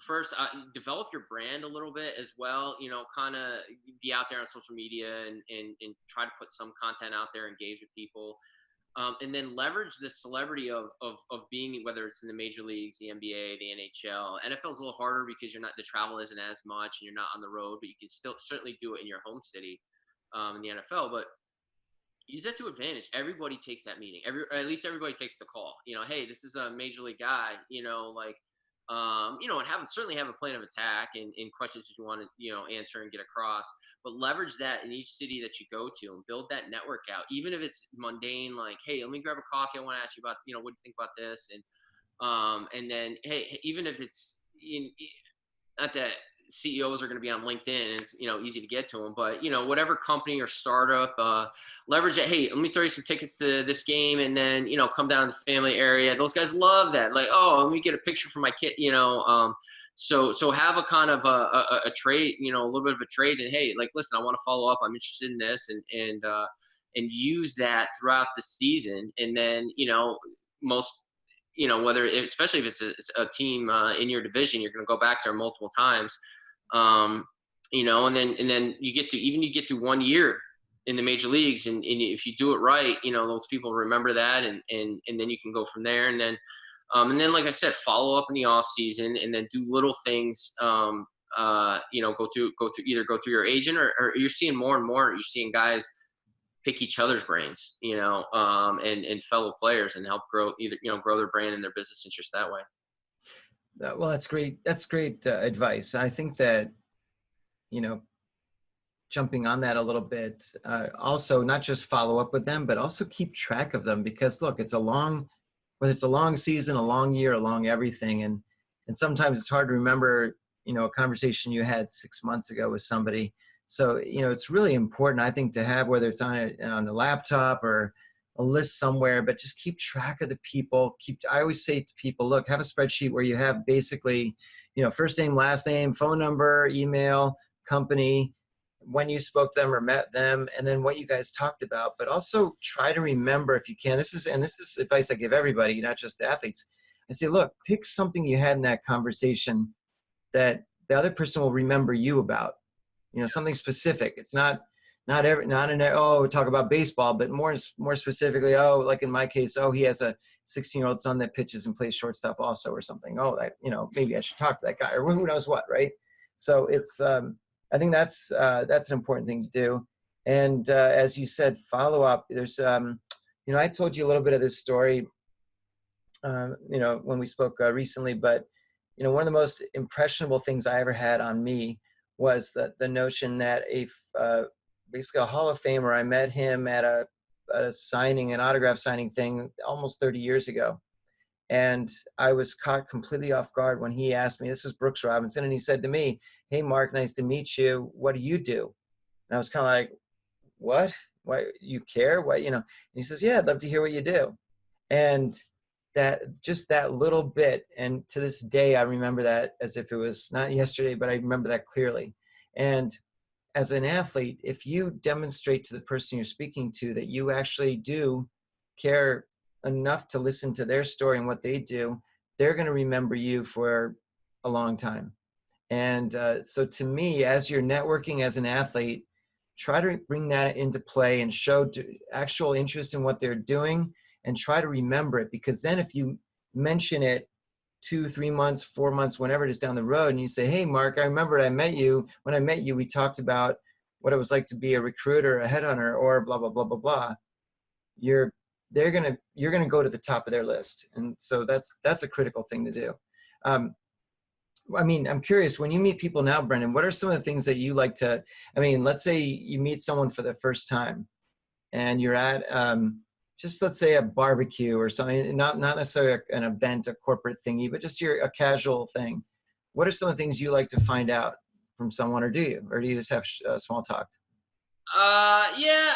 First, develop your brand a little bit as well. Kind of be out there on social media and try to put some content out there, engage with people. And then leverage the celebrity of being, whether it's in the major leagues, the NBA, the NHL. NFL is a little harder because the travel isn't as much and you're not on the road, but you can still certainly do it in your home city. in the NFL, but use that to advantage. Everybody takes that meeting. At least everybody takes the call. Hey, this is a major league guy. And certainly have a plan of attack and questions that you want to answer and get across. But leverage that in each city that you go to and build that network out. Even if it's mundane, like, hey, let me grab a coffee. I want to ask you about what do you think about this, and then hey, even if it's not that CEOs are going to be on LinkedIn and it's easy to get to them, but whatever company or startup, leverage it. Hey, let me throw you some tickets to this game, and then come down to the family area. Those guys love that. Like, oh, let me get a picture for my kid. So have a kind of a trade, a little bit of a trade, and hey, like, listen, I want to follow up. I'm interested in this, and use that throughout the season, and then most. Especially if it's a team in your division, you're going to go back there multiple times. And then you get to 1 year in the major leagues, and if you do it right, those people remember that, and then you can go from there. And then like I said, follow up in the off season, and then do little things. Go through your agent, or you're seeing more and more. You're seeing guys pick each other's brains, and fellow players, and help grow their brand and their business interest that way. Well, that's great. That's great advice. I think that, jumping on that a little bit, also not just follow up with them, but also keep track of them, because look, whether it's a long season, a long year, a long everything. And sometimes it's hard to remember, a conversation you had 6 months ago with somebody. So, it's really important, I think, to have, whether it's on a laptop or a list somewhere, but just keep track of the people. I always say to people, look, have a spreadsheet where you have basically, first name, last name, phone number, email, company, when you spoke to them or met them, and then what you guys talked about. But also try to remember, if you can, this is advice I give everybody, not just the athletes. I say, look, pick something you had in that conversation that the other person will remember you about. Something specific. It's not talk about baseball, but more specifically, like in my case, he has a 16-year-old son that pitches and plays shortstop also, or something. Maybe I should talk to that guy, or who knows what, right? So it's, I think that's an important thing to do. And as you said, follow up. There's, I told you a little bit of this story, when we spoke recently, but one of the most impressionable things I ever had on me was the notion that basically a Hall of Famer, I met him at an autograph signing thing almost 30 years ago. And I was caught completely off guard when he asked me, this was Brooks Robinson, and he said to me, "Hey, Mark, nice to meet you. What do you do?" And I was kind of like, what? Why, you care? Why, And he says, "Yeah, I'd love to hear what you do." And that little bit, and to this day I remember that as if it was not yesterday, but I remember that clearly. And as an athlete, if you demonstrate to the person you're speaking to that you actually do care enough to listen to their story and what they do, they're going to remember you for a long time. And so to me, as you're networking as an athlete, try to bring that into play and show actual interest in what they're doing, and try to remember it. Because then if you mention it 2, 3 months, 4 months, whenever it is down the road, and you say, "Hey, Mark, I remember when I met you, we talked about what it was like to be a recruiter, a headhunter, or blah, blah, blah, blah, blah." You're going to go to the top of their list. And so that's a critical thing to do. I'm curious, when you meet people now, Brendan, what are some of the things that you like to, let's say you meet someone for the first time and you're at, just let's say a barbecue or something, not necessarily an event, a corporate thingy, but just a casual thing. What are some of the things you like to find out from someone, or do you just have small talk? Yeah,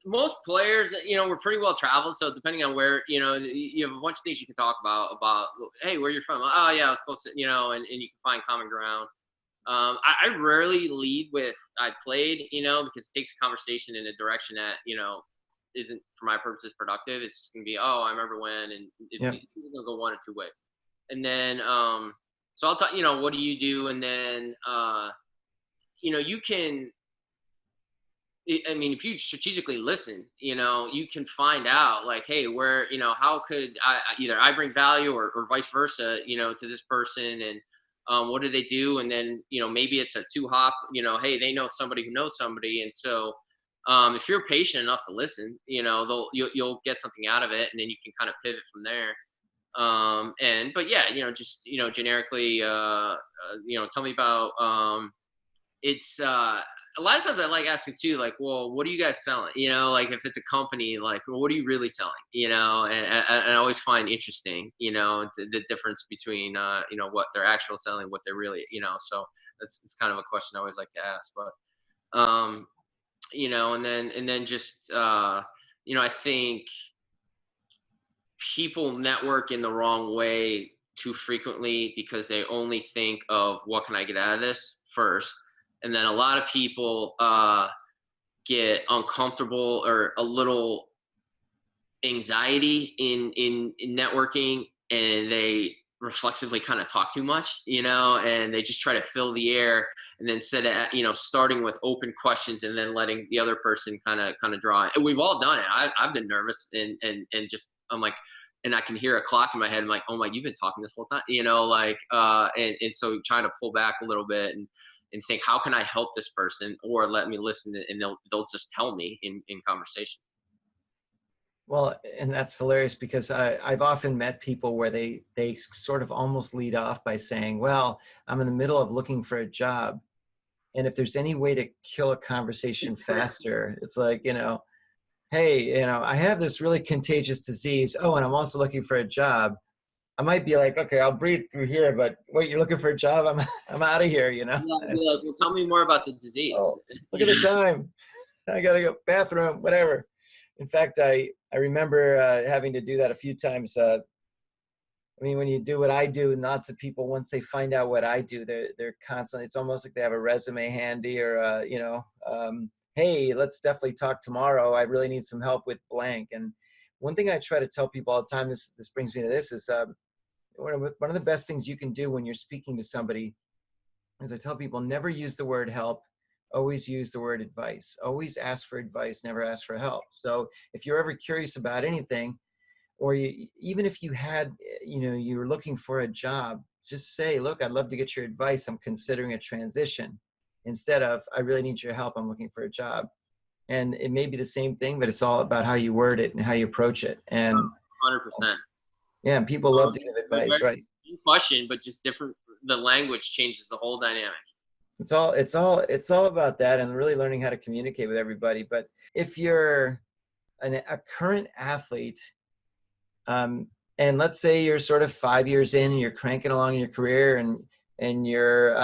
most players, we're pretty well traveled. So depending on where, you have a bunch of things you can talk about, hey, where you're from. Oh yeah, I was supposed to, and you can find common ground. I rarely lead with "I played," because it takes a conversation in a direction that, isn't, for my purposes, productive. It's just gonna be, "Oh, I remember when," and it's gonna go one or two ways. And then, so I'll talk, what do you do? And then, you can, if you strategically listen, you can find out, like, hey, where, how could either I bring value, or vice versa, to this person, and what do they do? And then, maybe it's a two hop, hey, they know somebody who knows somebody. And so if you're patient enough to listen, you'll get something out of it, and then you can kind of pivot from there. But yeah, just generically, tell me about it's a lot of times I like asking too, like, well, what are you guys selling? Like if it's a company, like, well, what are you really selling? And I always find interesting, the difference between, what they're actual selling, what they're really, so it's kind of a question I always like to ask, but, and then just, I think people network in the wrong way too frequently because they only think of what can I get out of this first. And then a lot of people get uncomfortable or a little anxiety in networking, and they reflexively kind of talk too much, and they just try to fill the air, and then instead of starting with open questions and then letting the other person kind of draw. And we've all done it. I've been nervous and just I'm like, and I can hear a clock in my head. I'm like, oh my, you've been talking this whole time, and so trying to pull back a little bit and think, how can I help this person, or let me listen, and they'll just tell me in conversation. Well, and that's hilarious because I've often met people where they sort of almost lead off by saying, well, I'm in the middle of looking for a job. And if there's any way to kill a conversation faster, it's like, hey, I have this really contagious disease. Oh, and I'm also looking for a job. I might be like, okay, I'll breathe through here, but wait, you're looking for a job? I'm out of here, Yeah, well, tell me more about the disease. Oh, look at the time. I gotta go bathroom, whatever. In fact, I remember having to do that a few times. I mean, when you do what I do, lots of people, once they find out what I do, they're constantly, it's almost like they have a resume handy, or, hey, let's definitely talk tomorrow. I really need some help with blank. And one thing I try to tell people all the time, this brings me to this, is one of the best things you can do when you're speaking to somebody is I tell people, never use the word help. Always use the word advice. Always ask for advice, never ask for help. So if you're ever curious about anything, or even if you had, you were looking for a job, just say, look, I'd love to get your advice. I'm considering a transition, instead of, I really need your help. I'm looking for a job. And it may be the same thing, but it's all about how you word it and how you approach it. And 100%. Yeah, and people love to give advice, right? Question, but just different. The language changes the whole dynamic. It's all about that, and really learning how to communicate with everybody. But if you're a current athlete, and let's say you're sort of 5 years in and you're cranking along in your career, and you're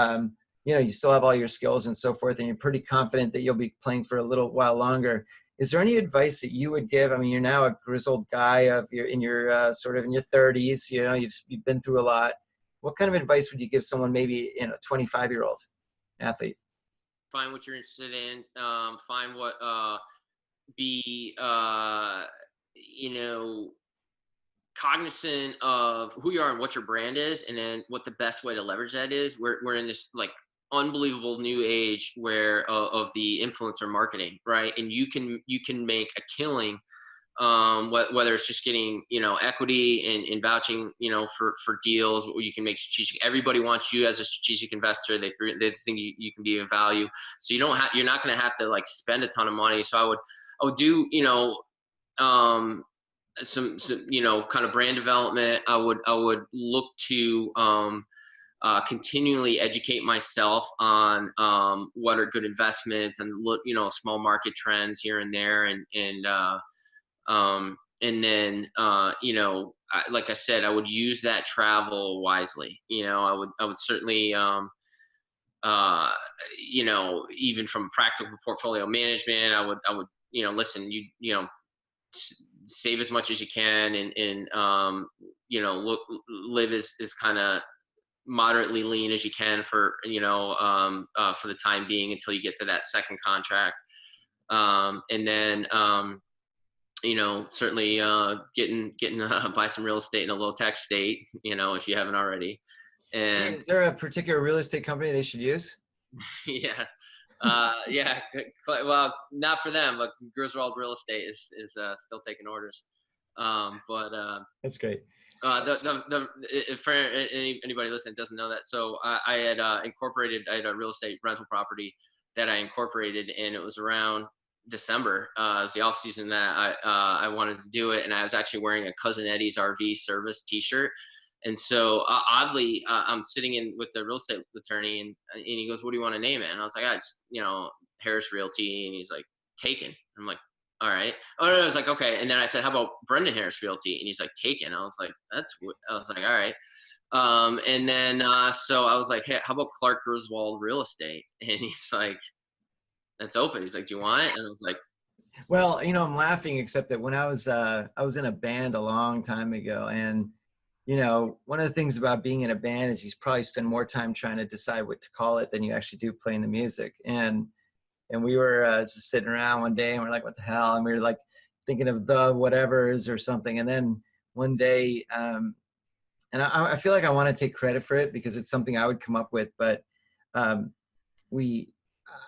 you still have all your skills and so forth, and you're pretty confident that you'll be playing for a little while longer. Is there any advice that you would give? I mean, you're now a grizzled guy in your sort of in your 30s. You've been through a lot. What kind of advice would you give someone, maybe a 25-year-old athlete? Find what you're interested in. Find what be cognizant of who you are and what your brand is, and then what the best way to leverage that is. We're in this like unbelievable new age where of the influencer marketing, right? And you can make a killing, whether it's just getting equity and vouching for deals. You can make strategic. Everybody wants you as a strategic investor. They think you can be of value, so you're not going to have to like spend a ton of money. So I would do some kind of brand development. I would look to continually educate myself on what are good investments, and look small market trends here and there, and then like I said, I would use that travel wisely. I would certainly even from practical portfolio management, I would listen, save as much as you can, and live as kind of moderately lean as you can for the time being, until you get to that second contract, and then certainly getting buy some real estate in a low tax state, if you haven't already. And is there a particular real estate company they should use? Yeah. Yeah. Well, not for them, but Griswold Real Estate is still taking orders. But that's great. For anybody listening doesn't know that, so I had incorporated. I had a real estate rental property that I incorporated, and it was around December. It was the off season that I wanted to do it, and I was actually wearing a Cousin Eddie's RV service T-shirt. And so oddly, I'm sitting in with the real estate attorney, and he goes, "What do you want to name it?" And I was like, "It's Harris Realty." And he's like, "Taken." I'm like, "All right." Oh no, I was like, "Okay." And then I said, "How about Brendan Harris Realty?" And he's like, "Taken." I was like, I was like, "All right." And then so I was like, "Hey, how about Clark Griswold Real Estate?" And he's like, "That's open." He's like, "Do you want it?" And I was like, Well, I'm laughing, except that when I was in a band a long time ago, and one of the things about being in a band is you probably spend more time trying to decide what to call it than you actually do playing the music. And we were just sitting around one day, and we're like, "What the hell?" And we were like thinking of the whatevers or something. And then one day, and I feel like I want to take credit for it because it's something I would come up with, but um,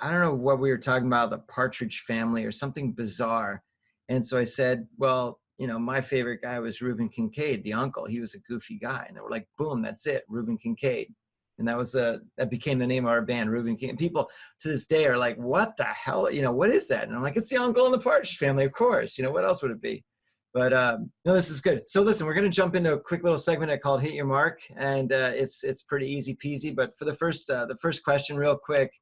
I don't know what we were talking about, the Partridge Family or something bizarre. And so I said, well, my favorite guy was Reuben Kincaid, the uncle. He was a goofy guy. And they were like, boom, that's it, Reuben Kincaid. And that became the name of our band, Reuben Kincaid. And people to this day are like, what the hell? What is that? And I'm like, it's the uncle in the Partridge Family, of course. What else would it be? But no, this is good. So listen, we're going to jump into a quick little segment called Hit Your Mark. And it's pretty easy peasy. But for the first question real quick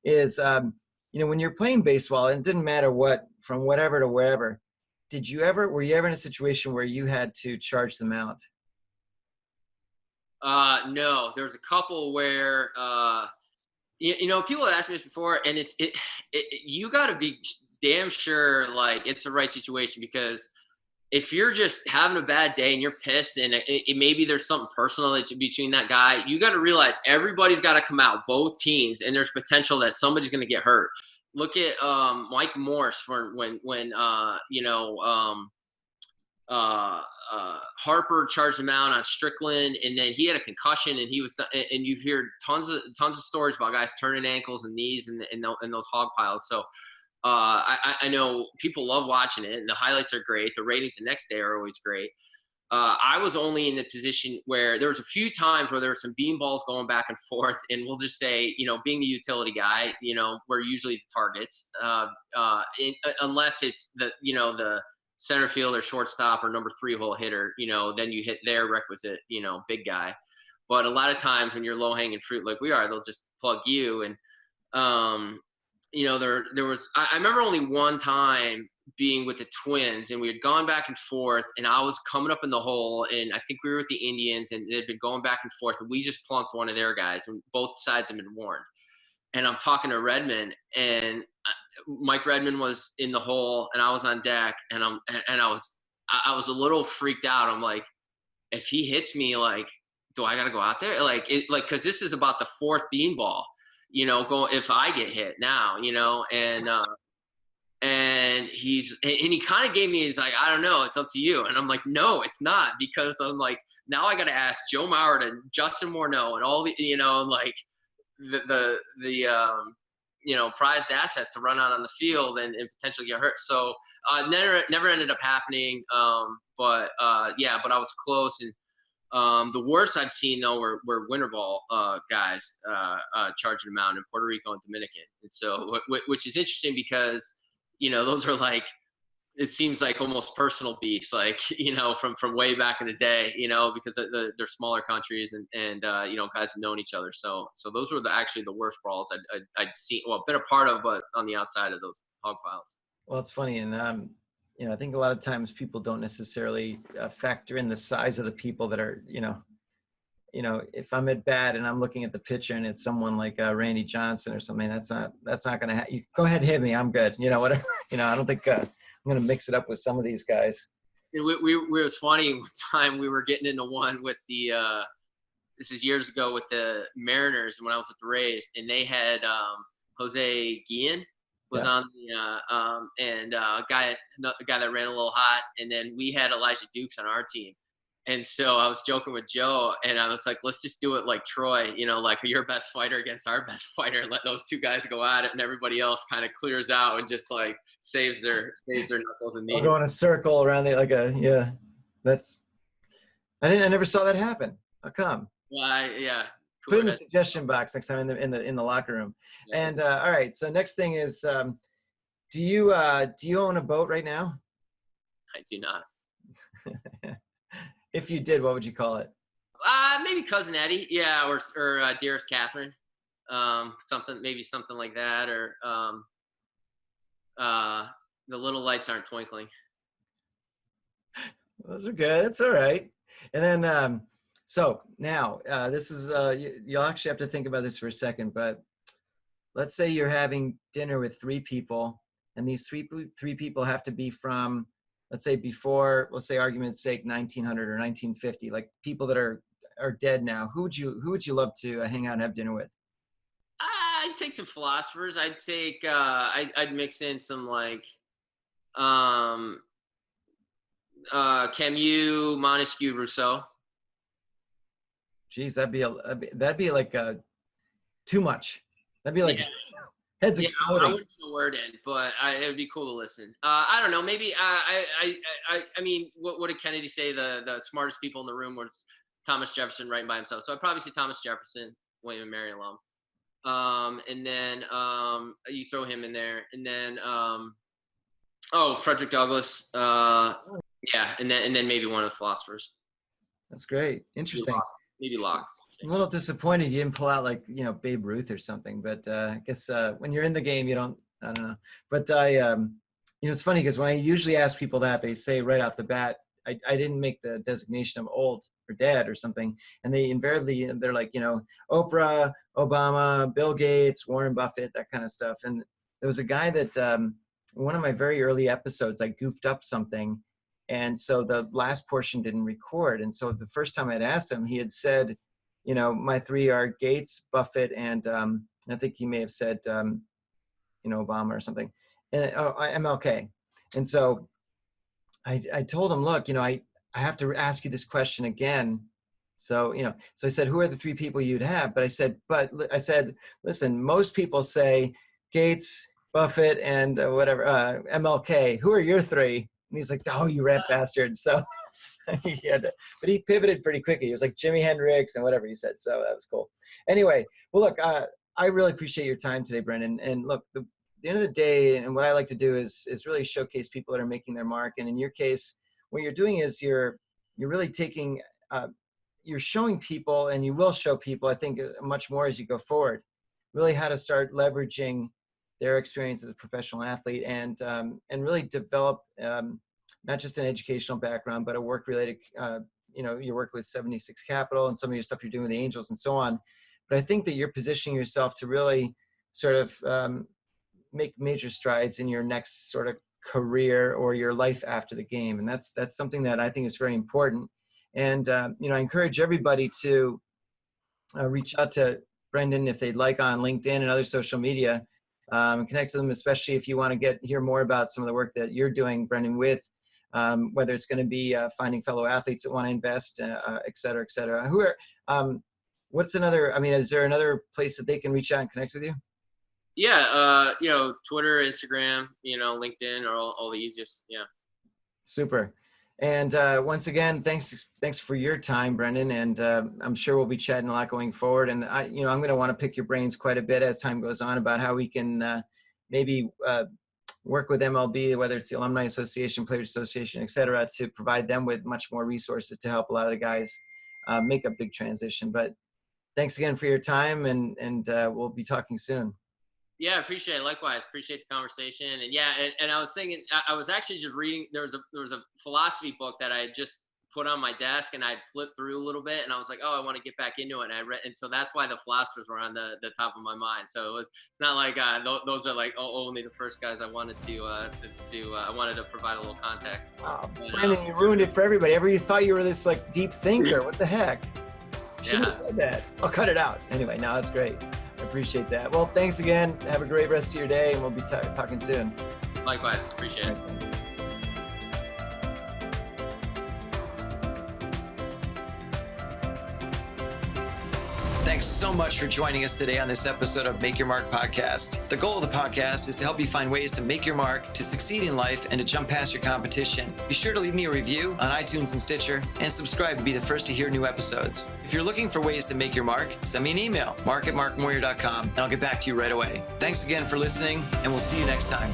is, when you're playing baseball, and it didn't matter what, from whatever to wherever, were you ever in a situation where you had to charge them out? No, there's a couple where, people have asked me this before, and you got to be damn sure like it's the right situation, because if you're just having a bad day and you're pissed and maybe there's something personal between that guy, you got to realize everybody's got to come out, both teams, and there's potential that somebody's going to get hurt. Look at Mike Morse for when Harper charged him out on Strickland, and then he had a concussion, and and you've heard tons of stories about guys turning ankles and knees in those hog piles. So I know people love watching it, and the highlights are great. The ratings the next day are always great. I was only in the position where there was a few times where there were some beanballs going back and forth, and we'll just say, being the utility guy, we're usually the targets, unless it's the center field or shortstop or number 3 hole hitter, then you hit their requisite, big guy. But a lot of times when you're low hanging fruit like we are, they'll just plug you. And there was, I remember only one time being with the Twins, and we had gone back and forth, and I was coming up in the hole, and I think we were with the Indians, and they'd been going back and forth, and we just plunked one of their guys, and both sides had been warned. And I'm talking to Redmond, and Mike Redmond was in the hole, and I was on deck, and I was a little freaked out. I'm like, if he hits me, like, do I got to go out there? Cause this is about the 4th beanball, if I get hit now, and he kind of gave me, he's like, I don't know, it's up to you. And I'm like, no, it's not, because I'm like, now I got to ask Joe Mauer and Justin Morneau and all the, like the prized assets to run out on the field and potentially get hurt. So never ended up happening. But I was close. And the worst I've seen though were winter ball guys charging them out in Puerto Rico and Dominican. And so which is interesting because those are like, it seems like almost personal beefs, like, from way back in the day, because they're smaller countries and guys have known each other. So those were actually the worst brawls I'd seen, well, been a part of, but on the outside of those hog piles. Well, it's funny. And, I think a lot of times people don't necessarily factor in the size of the people that are, if I'm at bat and I'm looking at the pitcher and it's someone like Randy Johnson or something, that's not going to happen. You go ahead and hit me. I'm good. Whatever. I don't think I'm going to mix it up with some of these guys. It was funny. One time we were getting into one with this is years ago with the Mariners when I was with the Rays, and they had Jose Guillen was on the a guy that ran a little hot, and then we had Elijah Dukes on our team. And so I was joking with Joe, and I was like, let's just do it like Troy, like your best fighter against our best fighter, and let those two guys go at it, and everybody else kind of clears out and just like saves their knuckles and knees. We'll go in a circle around that's, I never saw that happen. How come? Well, Put it in the suggestion box next time in the locker room. Yeah. And all right, so next thing is, Do you own a boat right now? I do not. If you did, what would you call it? Maybe Cousin Eddie, yeah, or Dearest Catherine, something like that, or The Little Lights Aren't Twinkling. Those are good. It's all right. And then, so now this is you'll actually have to think about this for a second. But let's say you're having dinner with three people, and these three people have to be from, let's say before, let's say argument's sake, 1900 or 1950, like people that are dead now. Who would you love to hang out and have dinner with? I'd take some philosophers. I'd mix in some like Camus, Montesquieu, Rousseau. Geez, that'd be like too much. That'd be like heads exploding. I wouldn't put a word in, but it would be cool to listen. I don't know. Maybe I mean, what did Kennedy say? The smartest people in the room was Thomas Jefferson writing by himself. So I'd probably say Thomas Jefferson, William and Mary alum. And then you throw him in there, and then Frederick Douglass. Yeah, and then maybe one of the philosophers. That's great. Interesting. Maybe Locke. I'm a little disappointed you didn't pull out like, Babe Ruth or something, but I guess when you're in the game, I don't know. But it's funny because when I usually ask people that, they say right off the bat, I didn't make the designation of old or dead or something. And they invariably, they're like, Oprah, Obama, Bill Gates, Warren Buffett, that kind of stuff. And there was a guy that one of my very early episodes, I goofed up something. And so the last portion didn't record. And so the first time I'd asked him, he had said, my three are Gates, Buffett, and I think he may have said, Obama or something, and MLK. And so I told him, look, I have to ask you this question again. So, so I said, who are the three people you'd have? But I said, listen, most people say Gates, Buffett, and MLK. Who are your three? And he's like, oh, you rat bastard. So but he pivoted pretty quickly. He was like Jimi Hendrix and whatever he said. So that was cool. Anyway, well, look, I really appreciate your time today, Brendan. And look, the end of the day, and what I like to do is really showcase people that are making their mark. And in your case, what you're doing is you're really taking, you're showing people, and you will show people, I think, much more as you go forward, really how to start leveraging their experience as a professional athlete and really develop not just an educational background, but a work-related, your work with 76 Capital and some of your stuff you're doing with the Angels and so on. But I think that you're positioning yourself to really sort of make major strides in your next sort of career or your life after the game. And that's something that I think is very important. And, I encourage everybody to reach out to Brendan if they'd like on LinkedIn and other social media. Connect to them, especially if you want to hear more about some of the work that you're doing, Brendan, with whether it's going to be finding fellow athletes that want to invest, et cetera, et cetera. What's another, is there another place that they can reach out and connect with you? Yeah, Twitter, Instagram, LinkedIn are all the easiest. Yeah. Super. And once again, thanks for your time, Brendan. And I'm sure we'll be chatting a lot going forward. And I'm going to want to pick your brains quite a bit as time goes on about how we can maybe work with MLB, whether it's the Alumni Association, Players Association, et cetera, to provide them with much more resources to help a lot of the guys make a big transition. But thanks again for your time, and we'll be talking soon. Yeah, I appreciate it. Likewise, appreciate the conversation. And yeah, and I was thinking, I was actually just reading. There was a philosophy book that I had just put on my desk, and I'd flipped through a little bit, and I was like, oh, I want to get back into it. And I read, and so that's why the philosophers were on the top of my mind. So it's not like those are like only the first guys I wanted to I wanted to provide a little context. Oh, Brendan, you ruined it for everybody. Everybody thought you were this like deep thinker. What the heck? Shouldn't have said that. I'll cut it out. Anyway, no, that's great. I appreciate that. Well, thanks again. Have a great rest of your day, and we'll be talking soon. Likewise. Appreciate it. Thanks. Thanks so much for joining us today on this episode of Make Your Mark podcast. The goal of the podcast is to help you find ways to make your mark, to succeed in life, and to jump past your competition. Be sure to leave me a review on iTunes and Stitcher, and subscribe to be the first to hear new episodes. If you're looking for ways to make your mark, send me an email, mark@markmoyer.com, and I'll get back to you right away. Thanks again for listening, and we'll see you next time.